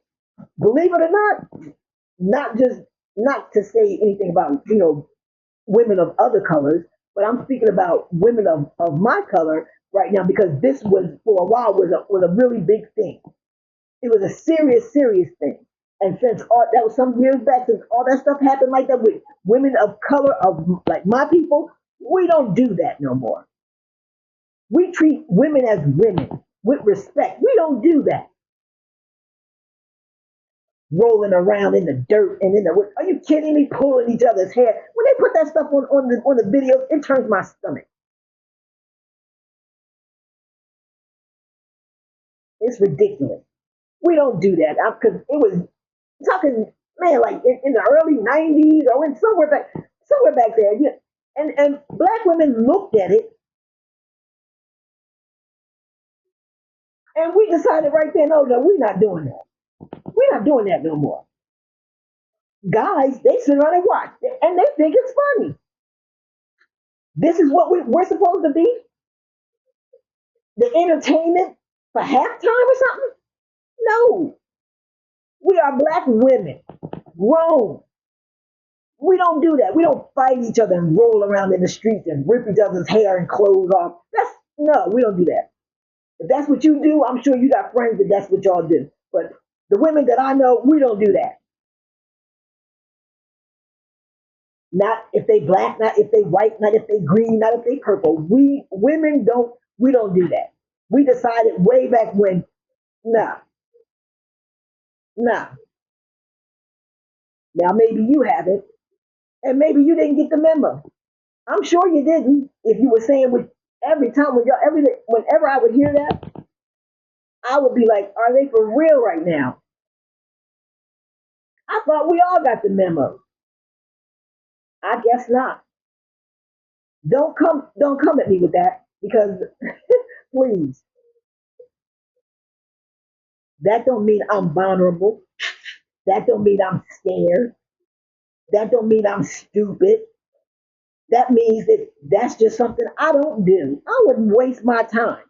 S1: believe it or not just not to say anything about women of other colors, but I'm speaking about women of my color right now because this was for a while was a really big thing. It was a serious thing. And since all that was some years back, since all that stuff happened like that with women of color of like my people, we don't do that no more. We treat women as women with respect. We don't do that. Rolling around in the dirt and in the, are you kidding me? Pulling each other's hair. When they put that stuff on the videos, it turns my stomach. It's ridiculous. We don't do that because it was talking, man, like in the early '90s or in somewhere back there. Yeah. And black women looked at it, and we decided right then, no, we're not doing that. We're not doing that no more. Guys, they sit around and watch, and they think it's funny. This is what we're supposed to be, the entertainment for halftime or something. No, we are black women, grown. We don't do that. We don't fight each other and roll around in the streets and rip each other's hair and clothes off. That's no, we don't do that. If that's what you do, I'm sure you got friends that that's what y'all do. But the women that I know, we don't do that. Not if they black, not if they white, not if they green, not if they purple. We women don't. We don't do that. We decided way back when. Nah, nah. Now maybe you haven't, and maybe you didn't get the memo. I'm sure you didn't. If you were saying with every time when y'all whenever I would hear that, I would be like, are they for real right now? I thought we all got the memo. I guess not. Don't come at me with that because please, that don't mean I'm vulnerable. That don't mean I'm scared. That don't mean I'm stupid. That means that that's just something I don't do. I wouldn't waste my time,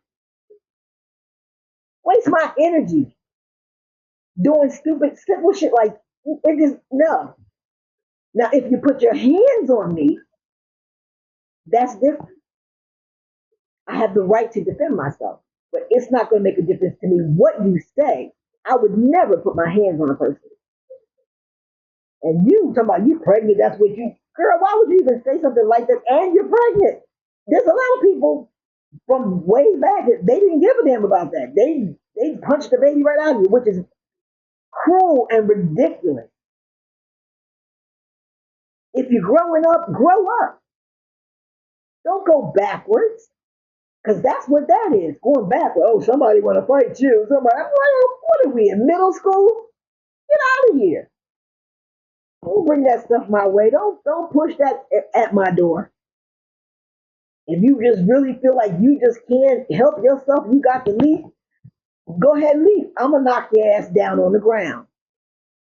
S1: waste my energy doing stupid, simple shit like it just no. Now, if you put your hands on me, that's different. I have the right to defend myself, but it's not going to make a difference to me what you say. I would never put my hands on a person. And you talking about you pregnant? That's what you, girl. Why would you even say something like that? And you're pregnant. There's a lot of people from way back that they didn't give a damn about that. They punched the baby right out of you, which is cruel and ridiculous. If you're growing up, grow up. Don't go backwards. Because that's what that is, going backward. Oh, somebody want to fight you. Somebody, I'm like, what are we, in middle school? Get out of here. Don't bring that stuff my way. Don't push that at my door. If you just really feel like you just can't help yourself, you got to leave, go ahead and leave. I'm going to knock your ass down on the ground.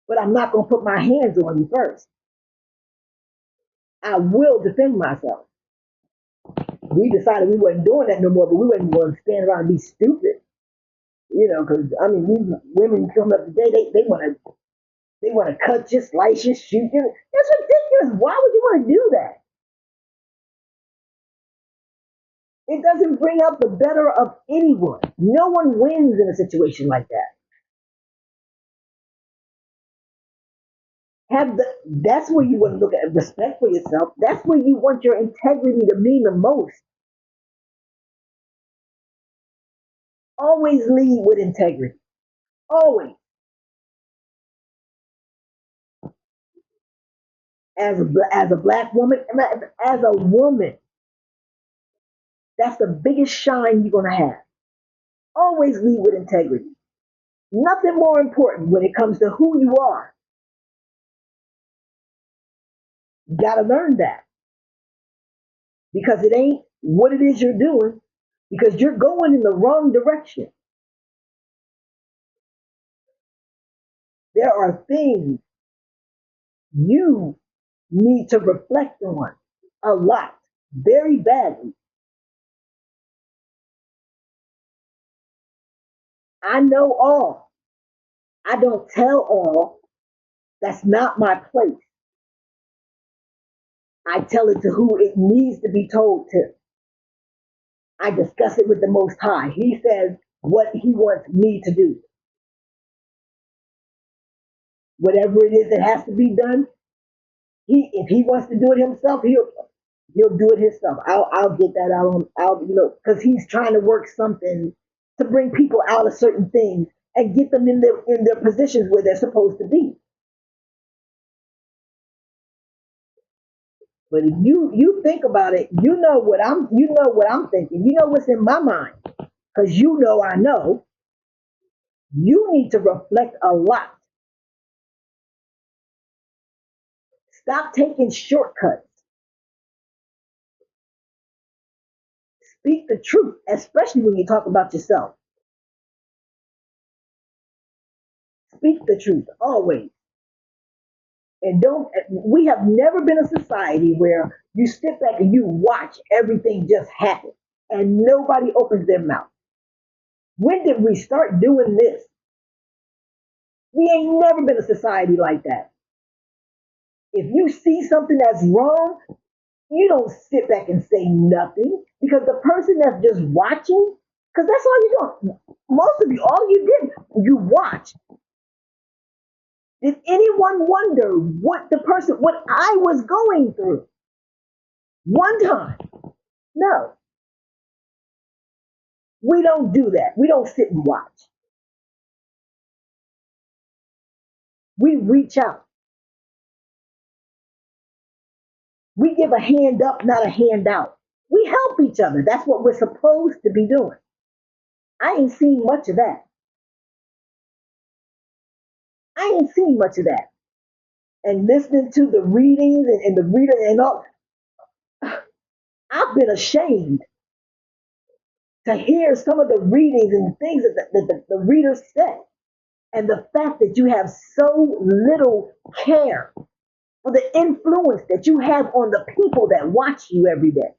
S1: But I'm not going to put my hands on you first. I will defend myself. We decided we wasn't doing that no more, but we wasn't going to stand around and be stupid. You know, because I mean, these women come up today, they want to cut you, slice you, shoot you. It's ridiculous. Why would you want to do that? It doesn't bring out the better of anyone. No one wins in a situation like that. That's where you want to look at respect for yourself. That's where you want your integrity to mean the most. Always lead with integrity. Always. As a black woman, as a woman, that's the biggest shine you're gonna have. Always lead with integrity. Nothing more important when it comes to who you are. You gotta learn that because it ain't what it is you're doing because you're going in the wrong direction. There are things you need to reflect on a lot, very badly. I know all. I don't tell all. That's not my place. I tell it to who it needs to be told to. I discuss it with the Most High. He says what He wants me to do. Whatever it is that has to be done, if He wants to do it Himself, He'll do it Himself. I'll get that out on because He's trying to work something to bring people out of certain things and get them in their positions where they're supposed to be. But if you think about it, you know what I'm thinking. You know what's in my mind because you know I know. You need to reflect a lot. Stop taking shortcuts. Speak the truth, especially when you talk about yourself. Speak the truth always. And don't we have never been a society where you sit back and you watch everything just happen and nobody opens their mouth. When did we start doing this? We ain't never been a society like that. If you see something that's wrong, you don't sit back and say nothing because the person that's just watching, because that's all you do. Most of you, all you did, you watch. Did anyone wonder what I was going through? One time. No, we don't do that. We don't sit and watch. We reach out. We give a hand up, not a hand out. We help each other. That's what we're supposed to be doing. I ain't seen much of that. I ain't seen much of that. And listening to the readings and the reading and all, I've been ashamed to hear some of the readings and things that the readers said. And the fact that you have so little care for the influence that you have on the people that watch you every day.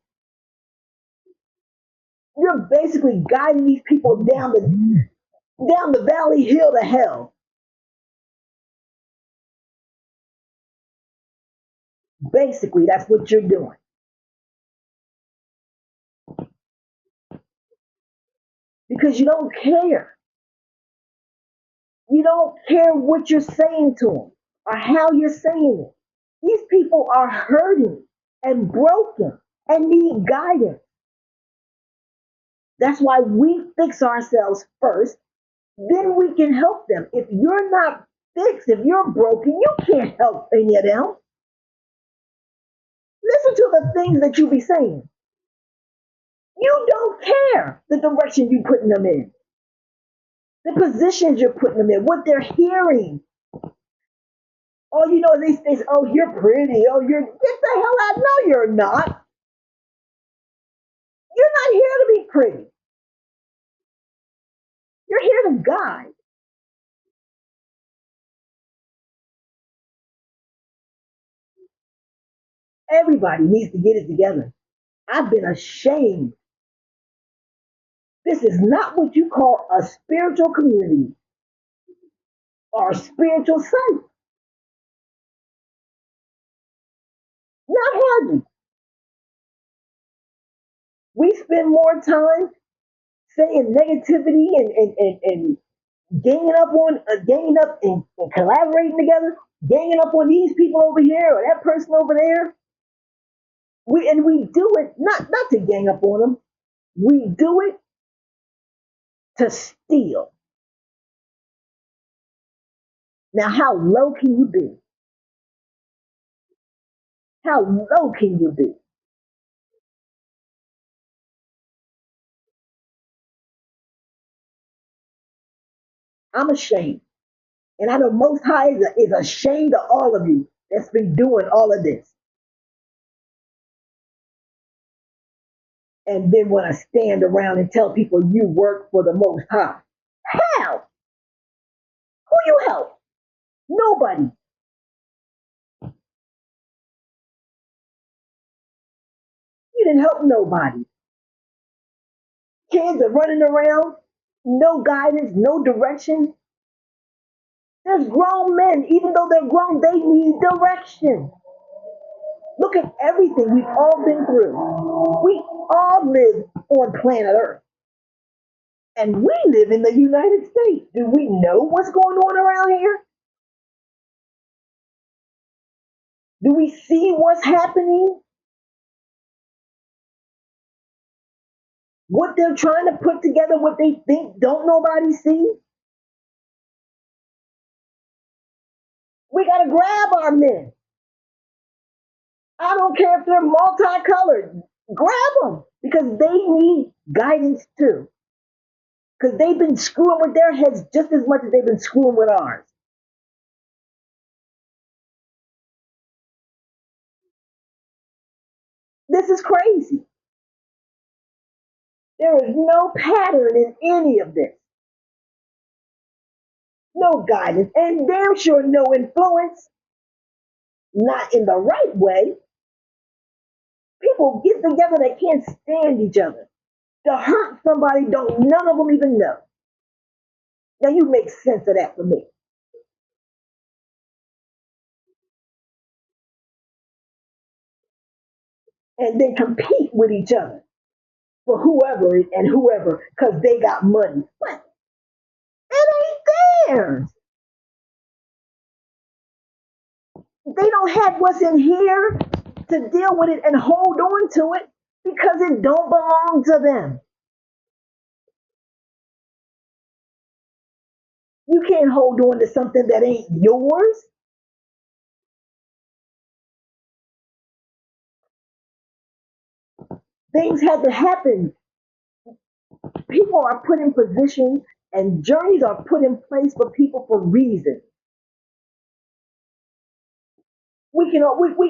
S1: You're basically guiding these people down the valley hill to hell. Basically, that's what you're doing because you don't care. You don't care what you're saying to them or how you're saying it. These people are hurting and broken and need guidance. That's why we fix ourselves first, then we can help them. If you're not fixed, if you're broken, you can't help any of them. Listen to the things that you be saying. You don't care the direction you're putting them in, the positions you're putting them in, what they're hearing. All you know is these things, oh, you're pretty. Oh, you're, get the hell out. No, you're not. You're not here to be pretty. You're here to guide. Everybody needs to get it together. I've been ashamed. This is not what you call a spiritual community or a spiritual site. Not hardly. We spend more time saying negativity and ganging up and collaborating together, ganging up on these people over here or that person over there. We do it not to gang up on them. We do it to steal. Now, how low can you be? How low can you be? I'm ashamed. And I know Most High is ashamed of all of you that's been doing all of this. And then want to stand around and tell people you work for the Most High. How? Who you help? Nobody. You didn't help nobody. Kids are running around, no guidance, no direction. There's grown men, even though they're grown, they need direction. Look at everything we've all been through. We all live on planet Earth. And we live in the United States. Do we know what's going on around here? Do we see what's happening? What they're trying to put together, what they think don't nobody see? We got to grab our men. I don't care if they're multicolored. Grab them because they need guidance too. Because they've been screwing with their heads just as much as they've been screwing with ours. This is crazy. There is no pattern in any of this. No guidance, and damn sure no influence. Not in the right way. People get together that can't stand each other. To hurt somebody don't none of them even know. Now you make sense of that for me. And then compete with each other for whoever and whoever because they got money. But it ain't theirs. They don't have what's in here to deal with it and hold on to it because it don't belong to them. You can't hold on to something that ain't yours. Things had to happen. People are put in positions and journeys are put in place for people for reasons.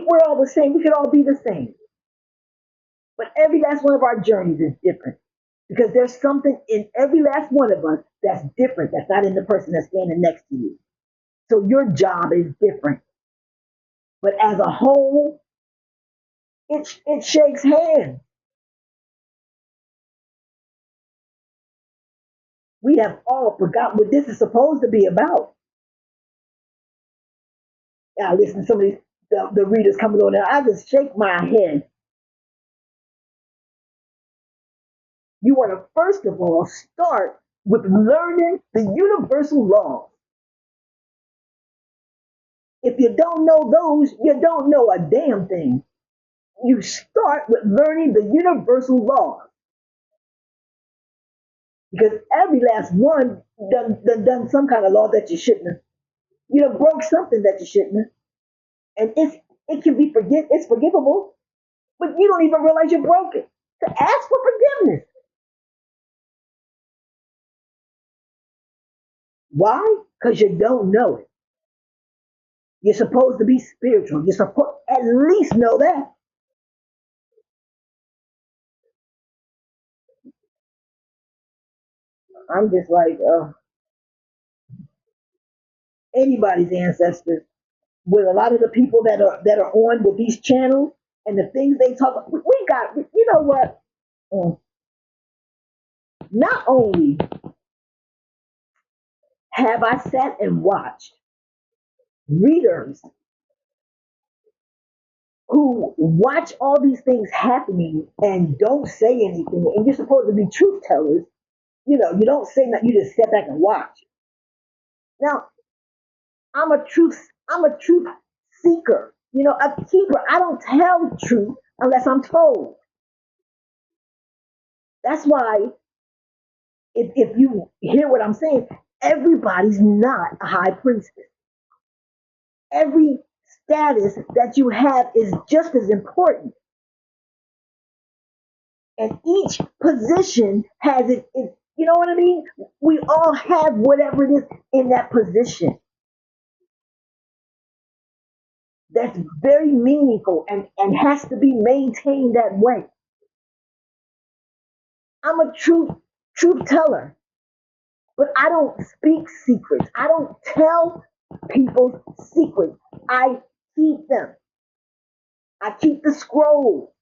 S1: We're all the same. We could all be the same. But every last one of our journeys is different because there's something in every last one of us that's different. That's not in the person that's standing next to you. So your job is different. But as a whole, it shakes hands. We have all forgotten what this is supposed to be about. Now, listen to some of these, the readers coming on there. I just shake my head. You want to first of all start with learning the universal laws. If you don't know those, you don't know a damn thing. You start with learning the universal laws because every last one done some kind of law that you shouldn't have. You know, broke something that you shouldn't have, and it can be it's forgivable, but you don't even realize you broke it. To ask for forgiveness. Why? Because you don't know it. You're supposed to be spiritual. You're supposed at least know that. I'm just like anybody's ancestors. With a lot of the people that are on with these channels and the things they talk about, we got. You know what? Mm. Not only have I sat and watched readers who watch all these things happening and don't say anything, and you're supposed to be truth tellers. You know, you don't say that. You just sit back and watch. Now, I'm a truth seeker. You know, a keeper. I don't tell the truth unless I'm told. That's why if you hear what I'm saying, everybody's not a high priestess. Every status that you have is just as important. And each position has you know what I mean? We all have whatever it is in that position that's very meaningful and has to be maintained that way. I'm a truth teller, but I don't speak secrets. I don't tell people secrets. I keep them. I keep the scroll.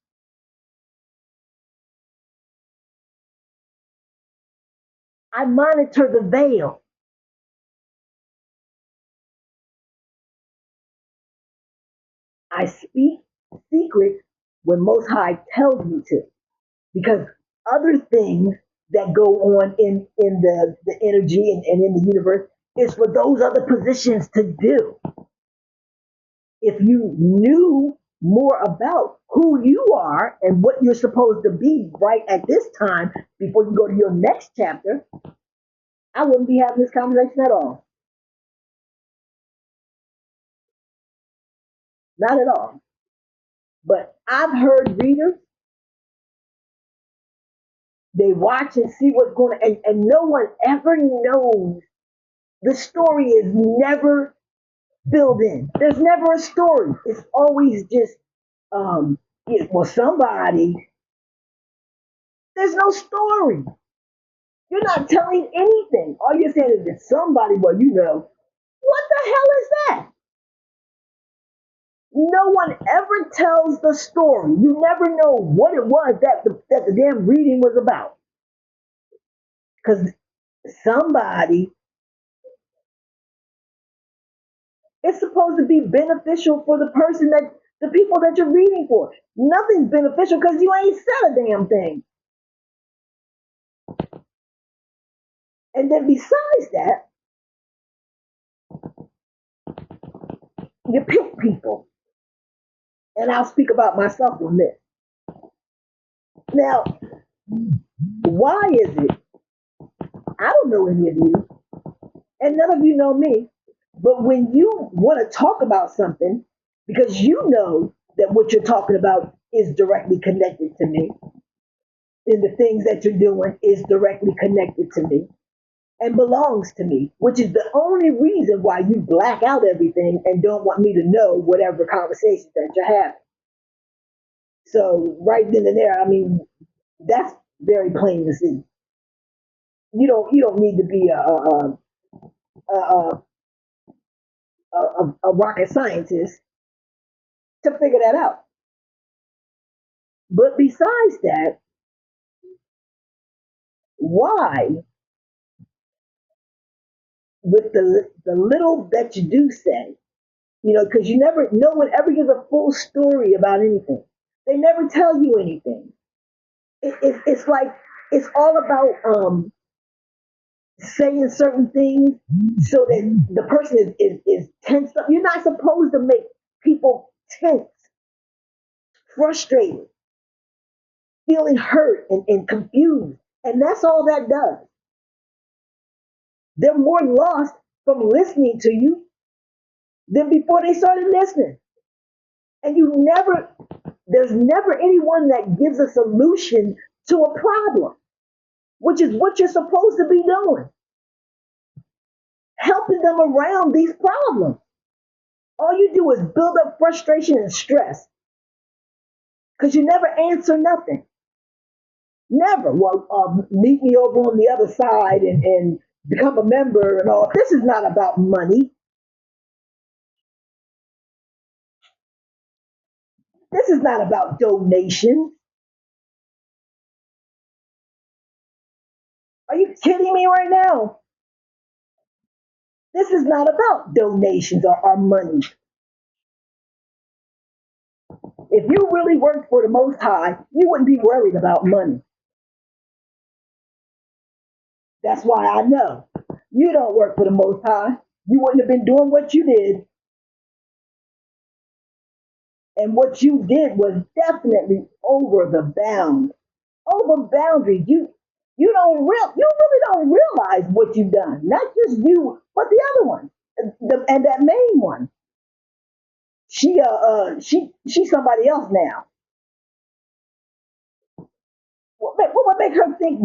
S1: I monitor the veil. I speak secrets when Most High tells me to, because other things that go on in the energy and in the universe is for those other positions to do. If you knew more about who you are and what you're supposed to be right at this time before you go to your next chapter, I wouldn't be having this conversation at all. Not at all. But I've heard readers, they watch and see what's going on, and no one ever knows. The story is never filled in. There's never a story. It's always just, well, somebody, there's no story. You're not telling anything. All you're saying is that somebody, well, you know, what the hell is that? No one ever tells the story. You never know what it was that the damn reading was about. Because somebody, it's supposed to be beneficial for the person that, the people that you're reading for. Nothing's beneficial because you ain't said a damn thing. And then besides that, you pick people. And I'll speak about myself on this. Now, why is it? I don't know any of you, and none of you know me. But when you want to talk about something, because you know that what you're talking about is directly connected to me, and the things that you're doing is directly connected to me and belongs to me, which is the only reason why you black out everything and don't want me to know whatever conversations that you're having. So right then and there, I mean, that's very plain to see. You don't need to be a rocket scientist to figure that out. But besides that, why, with the little that you do say, because no one ever gives a full story about anything. They never tell you anything. It's like it's all about saying certain things so that the person is tense up. You're not supposed to make people tense, frustrated, feeling hurt and confused. And that's all that does. They're more lost from listening to you than before they started listening. And there's never anyone that gives a solution to a problem, which is what you're supposed to be doing, helping them around these problems. All you do is build up frustration and stress because you never answer nothing. Never. Well, meet me over on the other side and become a member and all. This is not about money. This is not about donations. Are you kidding me right now? This is not about donations or money. If you really worked for the Most High, you wouldn't be worried about money. That's why I know you don't work for the Most High. You wouldn't have been doing what you did. And what you did was definitely over the bound, over boundaries. You really don't realize what you've done. Not just you, but the other one, and that main one. She's somebody else now. What would make her think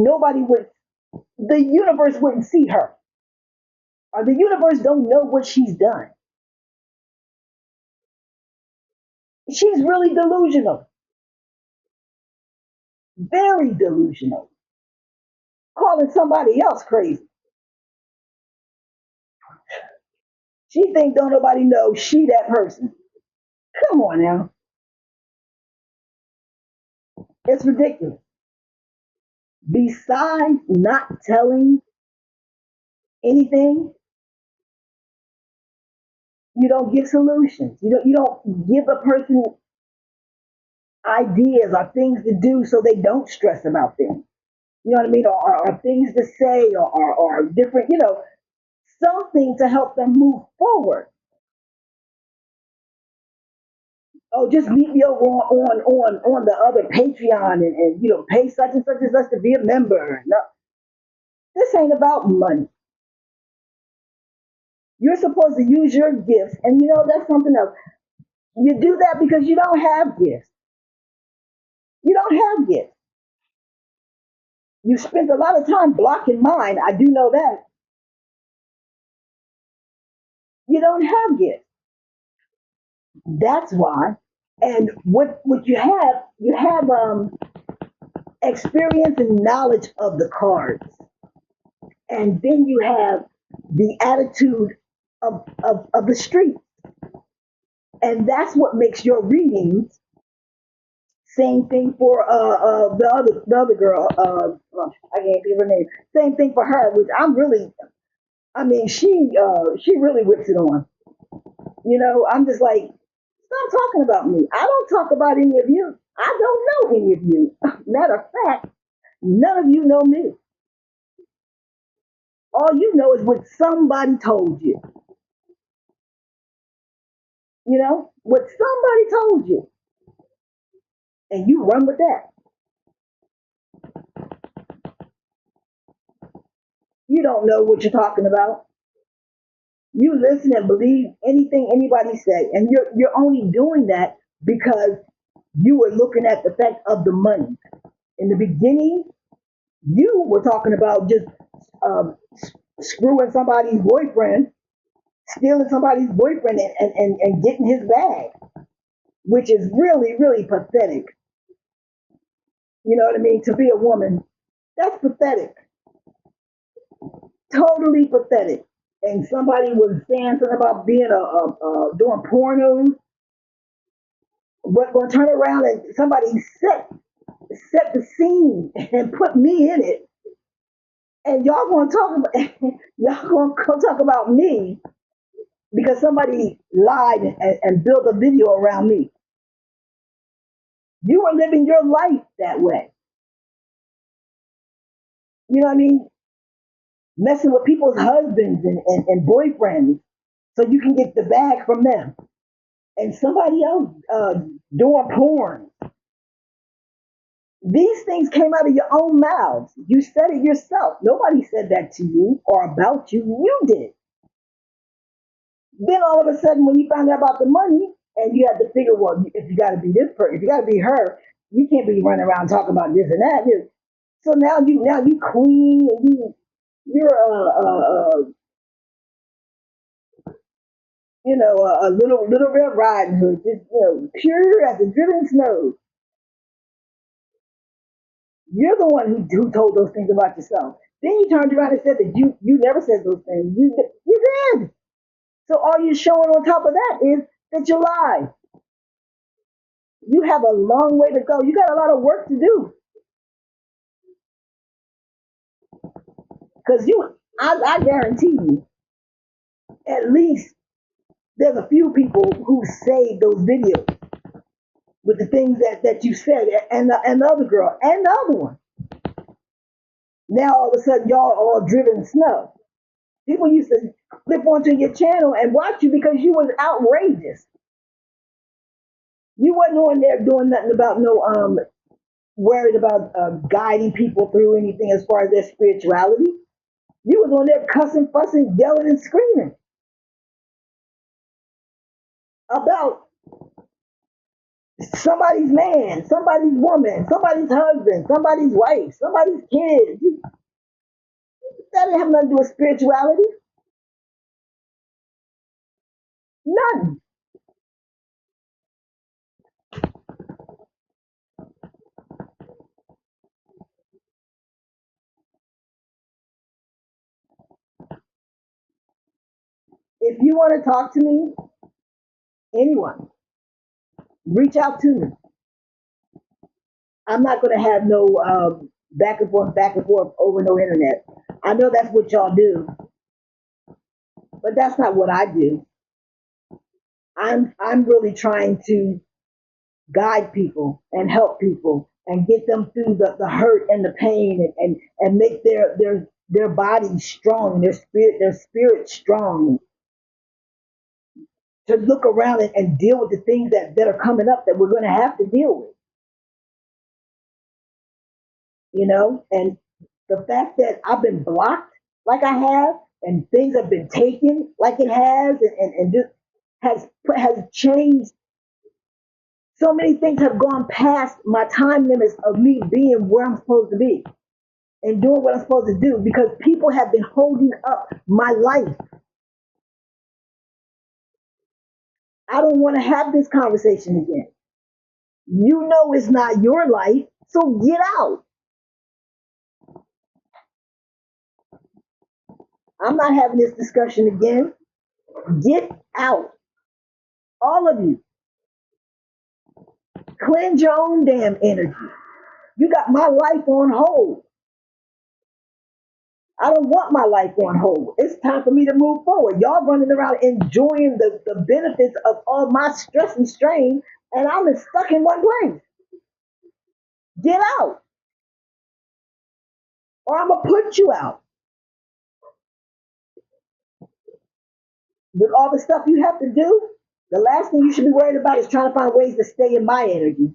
S1: the universe wouldn't see her, or the universe don't know what she's done? She's really delusional, very delusional, calling somebody else crazy. She think don't nobody know she that person. Come on now, it's ridiculous. Besides not telling anything, you don't give solutions. You don't give a person ideas or things to do so they don't stress about things. You know what I mean? Or things to say or different, something to help them move forward. Oh, just meet me over on the other Patreon and pay such and such and such to be a member. No, this ain't about money. You're supposed to use your gifts, and that's something else. You do that because you don't have gifts. You don't have gifts. You spent a lot of time blocking mine. I do know that. You don't have gifts. That's why. And what you have experience and knowledge of the cards. And then you have the attitude of the street. And that's what makes your readings. Same thing for the other girl. I can't think of her name. Same thing for her, which I mean, she really whips it on. I'm just like, stop talking about me. I don't talk about any of you. I don't know any of you. Matter of fact, none of you know me. All you know is what somebody told you. What somebody told you, and you run with that. You don't know what you're talking about. You listen and believe anything anybody say, and you're only doing that because you were looking at the fact of the money. In the beginning, you were talking about just um, screwing somebody's boyfriend, stealing somebody's boyfriend, and getting his bag, which is really, really pathetic. You know what I mean? To be a woman, that's pathetic. Totally pathetic. And somebody was saying something about being doing pornos. but gonna turn around and somebody set the scene and put me in it, and y'all gonna talk about y'all gonna come talk about me because somebody lied and built a video around me. You were living your life that way. You know what I mean? Messing with people's husbands and boyfriends so you can get the bag from them. And somebody else doing porn. These things came out of your own mouths. You said it yourself. Nobody said that to you or about you. You did. Then all of a sudden, when you found out about the money, and you had to figure, well, if you got to be this person, if you got to be her, you can't be running around talking about this and that. So now you queen and you're a little Red Riding Hood, just pure as the driven snow. You're the one who told those things about yourself. Then you turned around and said that you never said those things. You did. So all you're showing on top of that is that you lied. You have a long way to go. You got a lot of work to do. Because I guarantee you, at least there's a few people who saved those videos with the things that you said, and the other girl, and the other one. Now all of a sudden, y'all all driven in snow. People used to flip onto your channel and watch you because you was outrageous. You wasn't on there doing nothing about no worried about guiding people through anything as far as their spirituality. You was on there cussing, fussing, yelling, and screaming about somebody's man, somebody's woman, somebody's husband, somebody's wife, somebody's kids. That didn't have nothing to do with spirituality. None. If you want to talk to me, anyone, reach out to me. I'm not going to have no back and forth over no internet. I know that's what y'all do, but that's not what I do. I'm really trying to guide people and help people and get them through the hurt and the pain and make their bodies strong, their spirit strong to look around and deal with the things that are coming up that we're going to have to deal with, and the fact that I've been blocked like I have and things have been taken like it has and just has changed. So many things have gone past my time limits of me being where I'm supposed to be and doing what I'm supposed to do because people have been holding up my life. I don't want to have this conversation again. You know it's not your life, so get out. I'm not having this discussion again. Get out. All of you. Cleanse your own damn energy. You got my life on hold. I don't want my life on hold. It's time for me to move forward. Y'all running around enjoying the benefits of all my stress and strain, and I'm stuck in one place. Get out, or I'm going to put you out. With all the stuff you have to do, the last thing you should be worried about is trying to find ways to stay in my energy.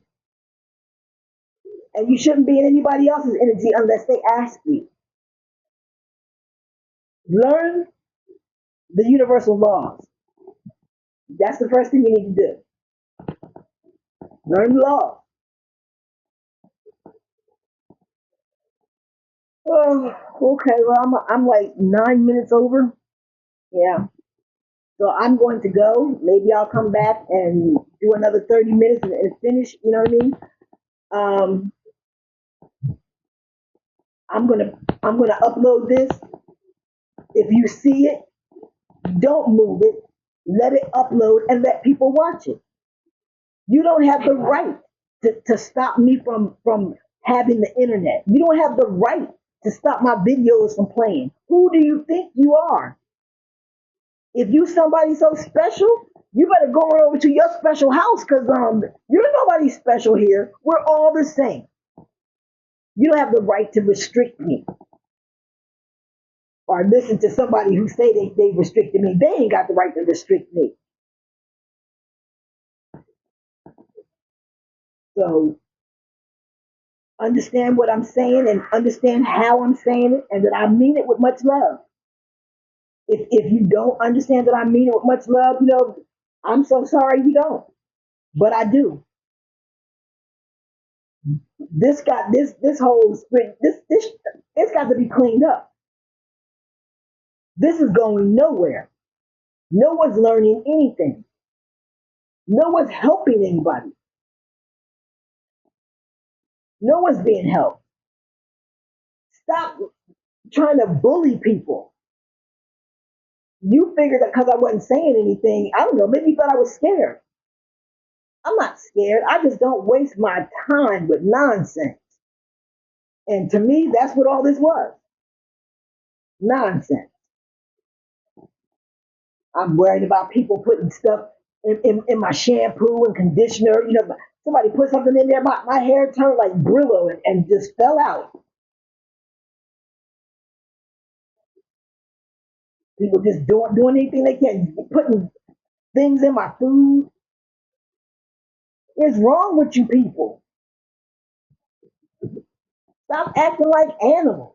S1: And you shouldn't be in anybody else's energy unless they ask you. Learn the universal laws. That's the first thing you need to do. Learn the law. Oh, okay. Well, I'm like 9 minutes over. Yeah. So I'm going to go. Maybe I'll come back and do another 30 minutes and finish. You know what I mean? Um, I'm gonna upload this. If you see it, don't move it. Let it upload and let people watch it. You don't have the right to stop me from having the internet. You don't have the right to stop my videos from playing. Who do you think you are? If you somebody so special, you better go on over to your special house because you're nobody special here. We're all the same. You don't have the right to restrict me or listen to somebody who say they restricted me. They ain't got the right to restrict me. So understand what I'm saying and understand how I'm saying it and that I mean it with much love. If you don't understand that I mean it with much love, I'm so sorry you don't. But I do. This whole sprint, this it's got to be cleaned up. This is going nowhere. No one's learning anything. No one's helping anybody. No one's being helped. Stop trying to bully people. You figured that because I wasn't saying anything, I don't know, maybe you thought I was scared. I'm not scared. I just don't waste my time with nonsense. And to me, that's what all this was. Nonsense. I'm worried about people putting stuff in my shampoo and conditioner. Somebody put something in there, my hair turned like Brillo and just fell out. People just doing anything they can, putting things in my food. What's wrong with you people? Stop acting like animals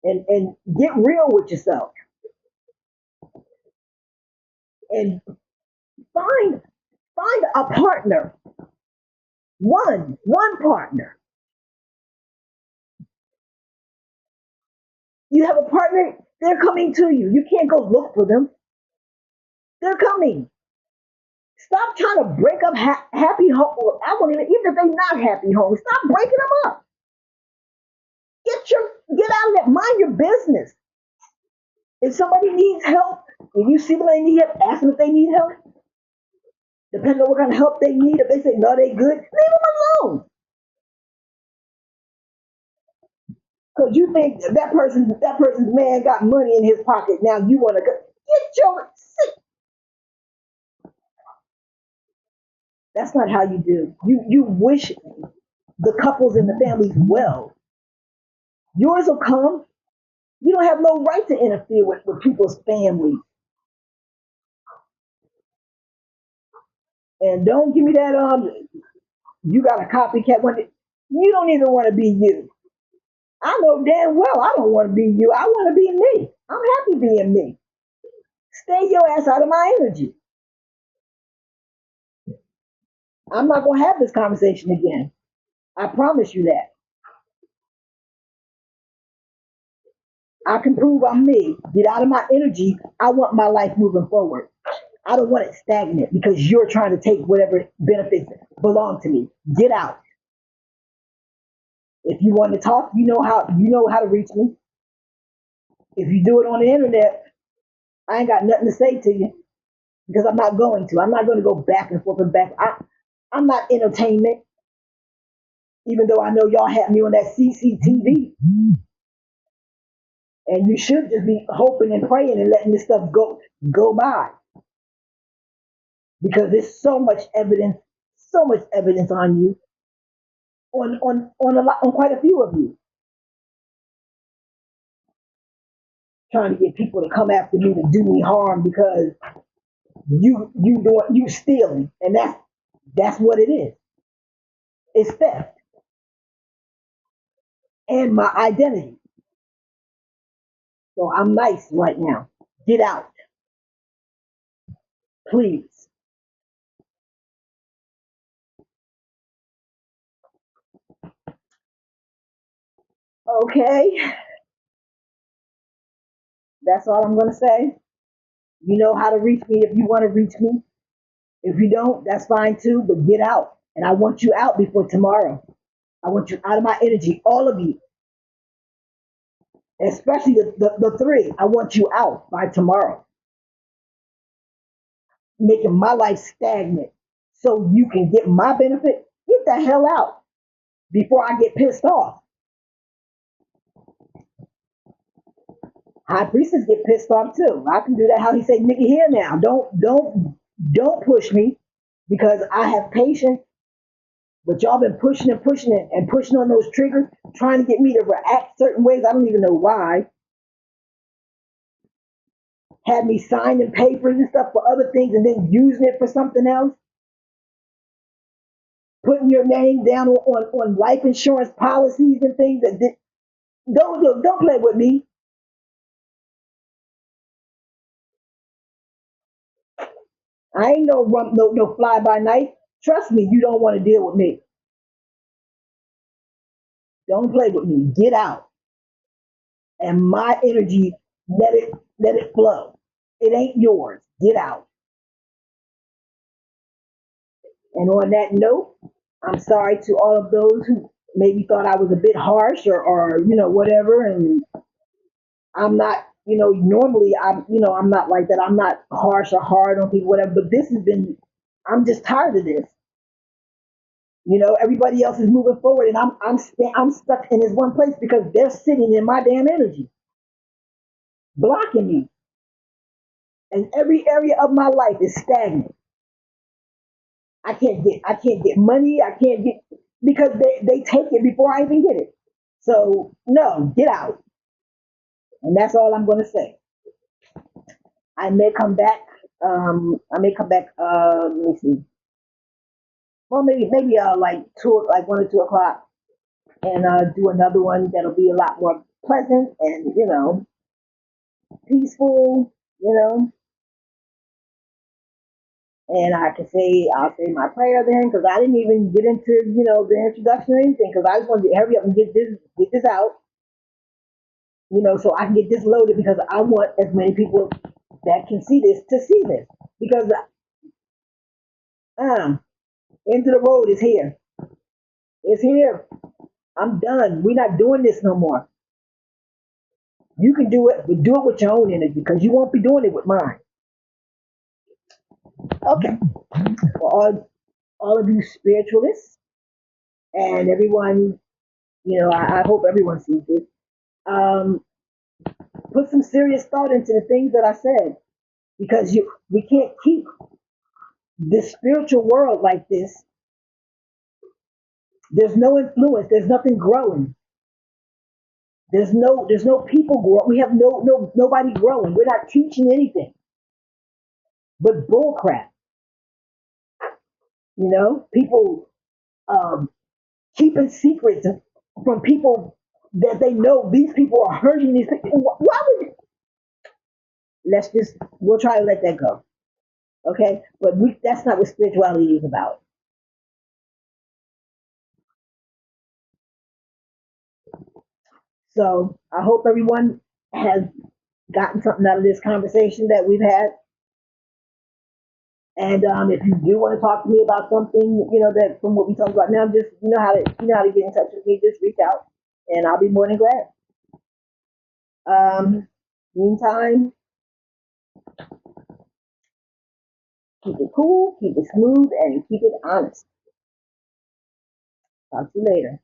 S1: and get real with yourself and find find a partner. One partner. You have a partner, they're coming to you. You can't go look for them. They're coming. Stop trying to break up happy home. I won't even if they're not happy homes. Stop breaking them up. Get out of that. Mind your business. If somebody needs help, if you see them they need help, ask them if they need help. Depending on what kind of help they need. If they say no, they good, leave them alone. Because you think that person's man got money in his pocket. Now you want to go get your. That's not how you do. You wish the couples and the families well. Yours will come. You don't have no right to interfere with people's families. And don't give me that you got a copycat one. You don't even want to be you. I know damn well I don't want to be you. I want to be me. I'm happy being me. Stay your ass out of my energy. I'm not gonna have this conversation again. I promise you that. I can prove I'm me. Get out of my energy. I want my life moving forward. I don't want it stagnant because you're trying to take whatever benefits belong to me. Get out. If you want to talk, you know how to reach me. If you do it on the internet, I ain't got nothing to say to you because I'm not going to. I'm not going to go back and forth and back. I'm not entertainment, even though I know y'all had me on that CCTV. And you should just be hoping and praying and letting this stuff go by because there's so much evidence on you, on quite a few of you, trying to get people to come after me to do me harm because you stealing, and that's what it is. It's theft and my identity. So I'm nice right now. Get out, please. Okay, that's all I'm gonna say. You know how to reach me if you want to reach me. If you don't, that's fine too. But get out, and I want you out before tomorrow. I want you out of my energy, all of you. especially the three. I want you out by tomorrow, making my life stagnant so you can get my benefit. Get the hell out before I get pissed off. High priestess get pissed off too. I can do that. How he say, "Nigga, here now. Don't push me because I have patience." But y'all been pushing and pushing it and pushing on those triggers, trying to get me to react certain ways. I don't even know why. Had me signing papers and stuff for other things and then using it for something else. Putting your name down on life insurance policies and things that don't play with me. I ain't no fly by night. Trust me, you don't want to deal with me. Don't play with me. Get out. And my energy, let it flow. It ain't yours. Get out. And on that note, I'm sorry to all of those who maybe thought I was a bit harsh or whatever. And I'm not, normally I'm not like that. I'm not harsh or hard on people, whatever. But this has been, I'm just tired of this. Everybody else is moving forward, and I'm stuck in this one place because they're sitting in my damn energy, blocking me. And every area of my life is stagnant. I can't get money. I can't get because they take it before I even get it. So no, get out. And that's all I'm gonna say. I may come back. I may come back. Let me see. Well, maybe like 1 or 2 o'clock, and do another one that'll be a lot more pleasant and peaceful. You know, and I'll say my prayer then because I didn't even get into the introduction or anything because I just wanted to hurry up and get this out, so I can get this loaded because I want as many people that can see this to see this because um end of the road is here. It's here. I'm done. We're not doing this no more. You can do it, but do it with your own energy because you won't be doing it with mine. Okay. For all of you spiritualists and everyone, I hope everyone sees this. Um, put some serious thought into the things that I said because we can't keep this spiritual world like this. There's no influence. There's nothing growing. There's no people growing. We have nobody growing. We're not teaching anything but bull crap. People um, keeping secrets from people that they know these people are hurting these people. Why would we'll try to let that go. Okay? But that's not what spirituality is about. So I hope everyone has gotten something out of this conversation that we've had. And if you do want to talk to me about something, that from what we talked about now, just you know how to get in touch with me. Just reach out, and I'll be more than glad. Meantime, keep it cool, keep it smooth, and keep it honest. Talk to you later.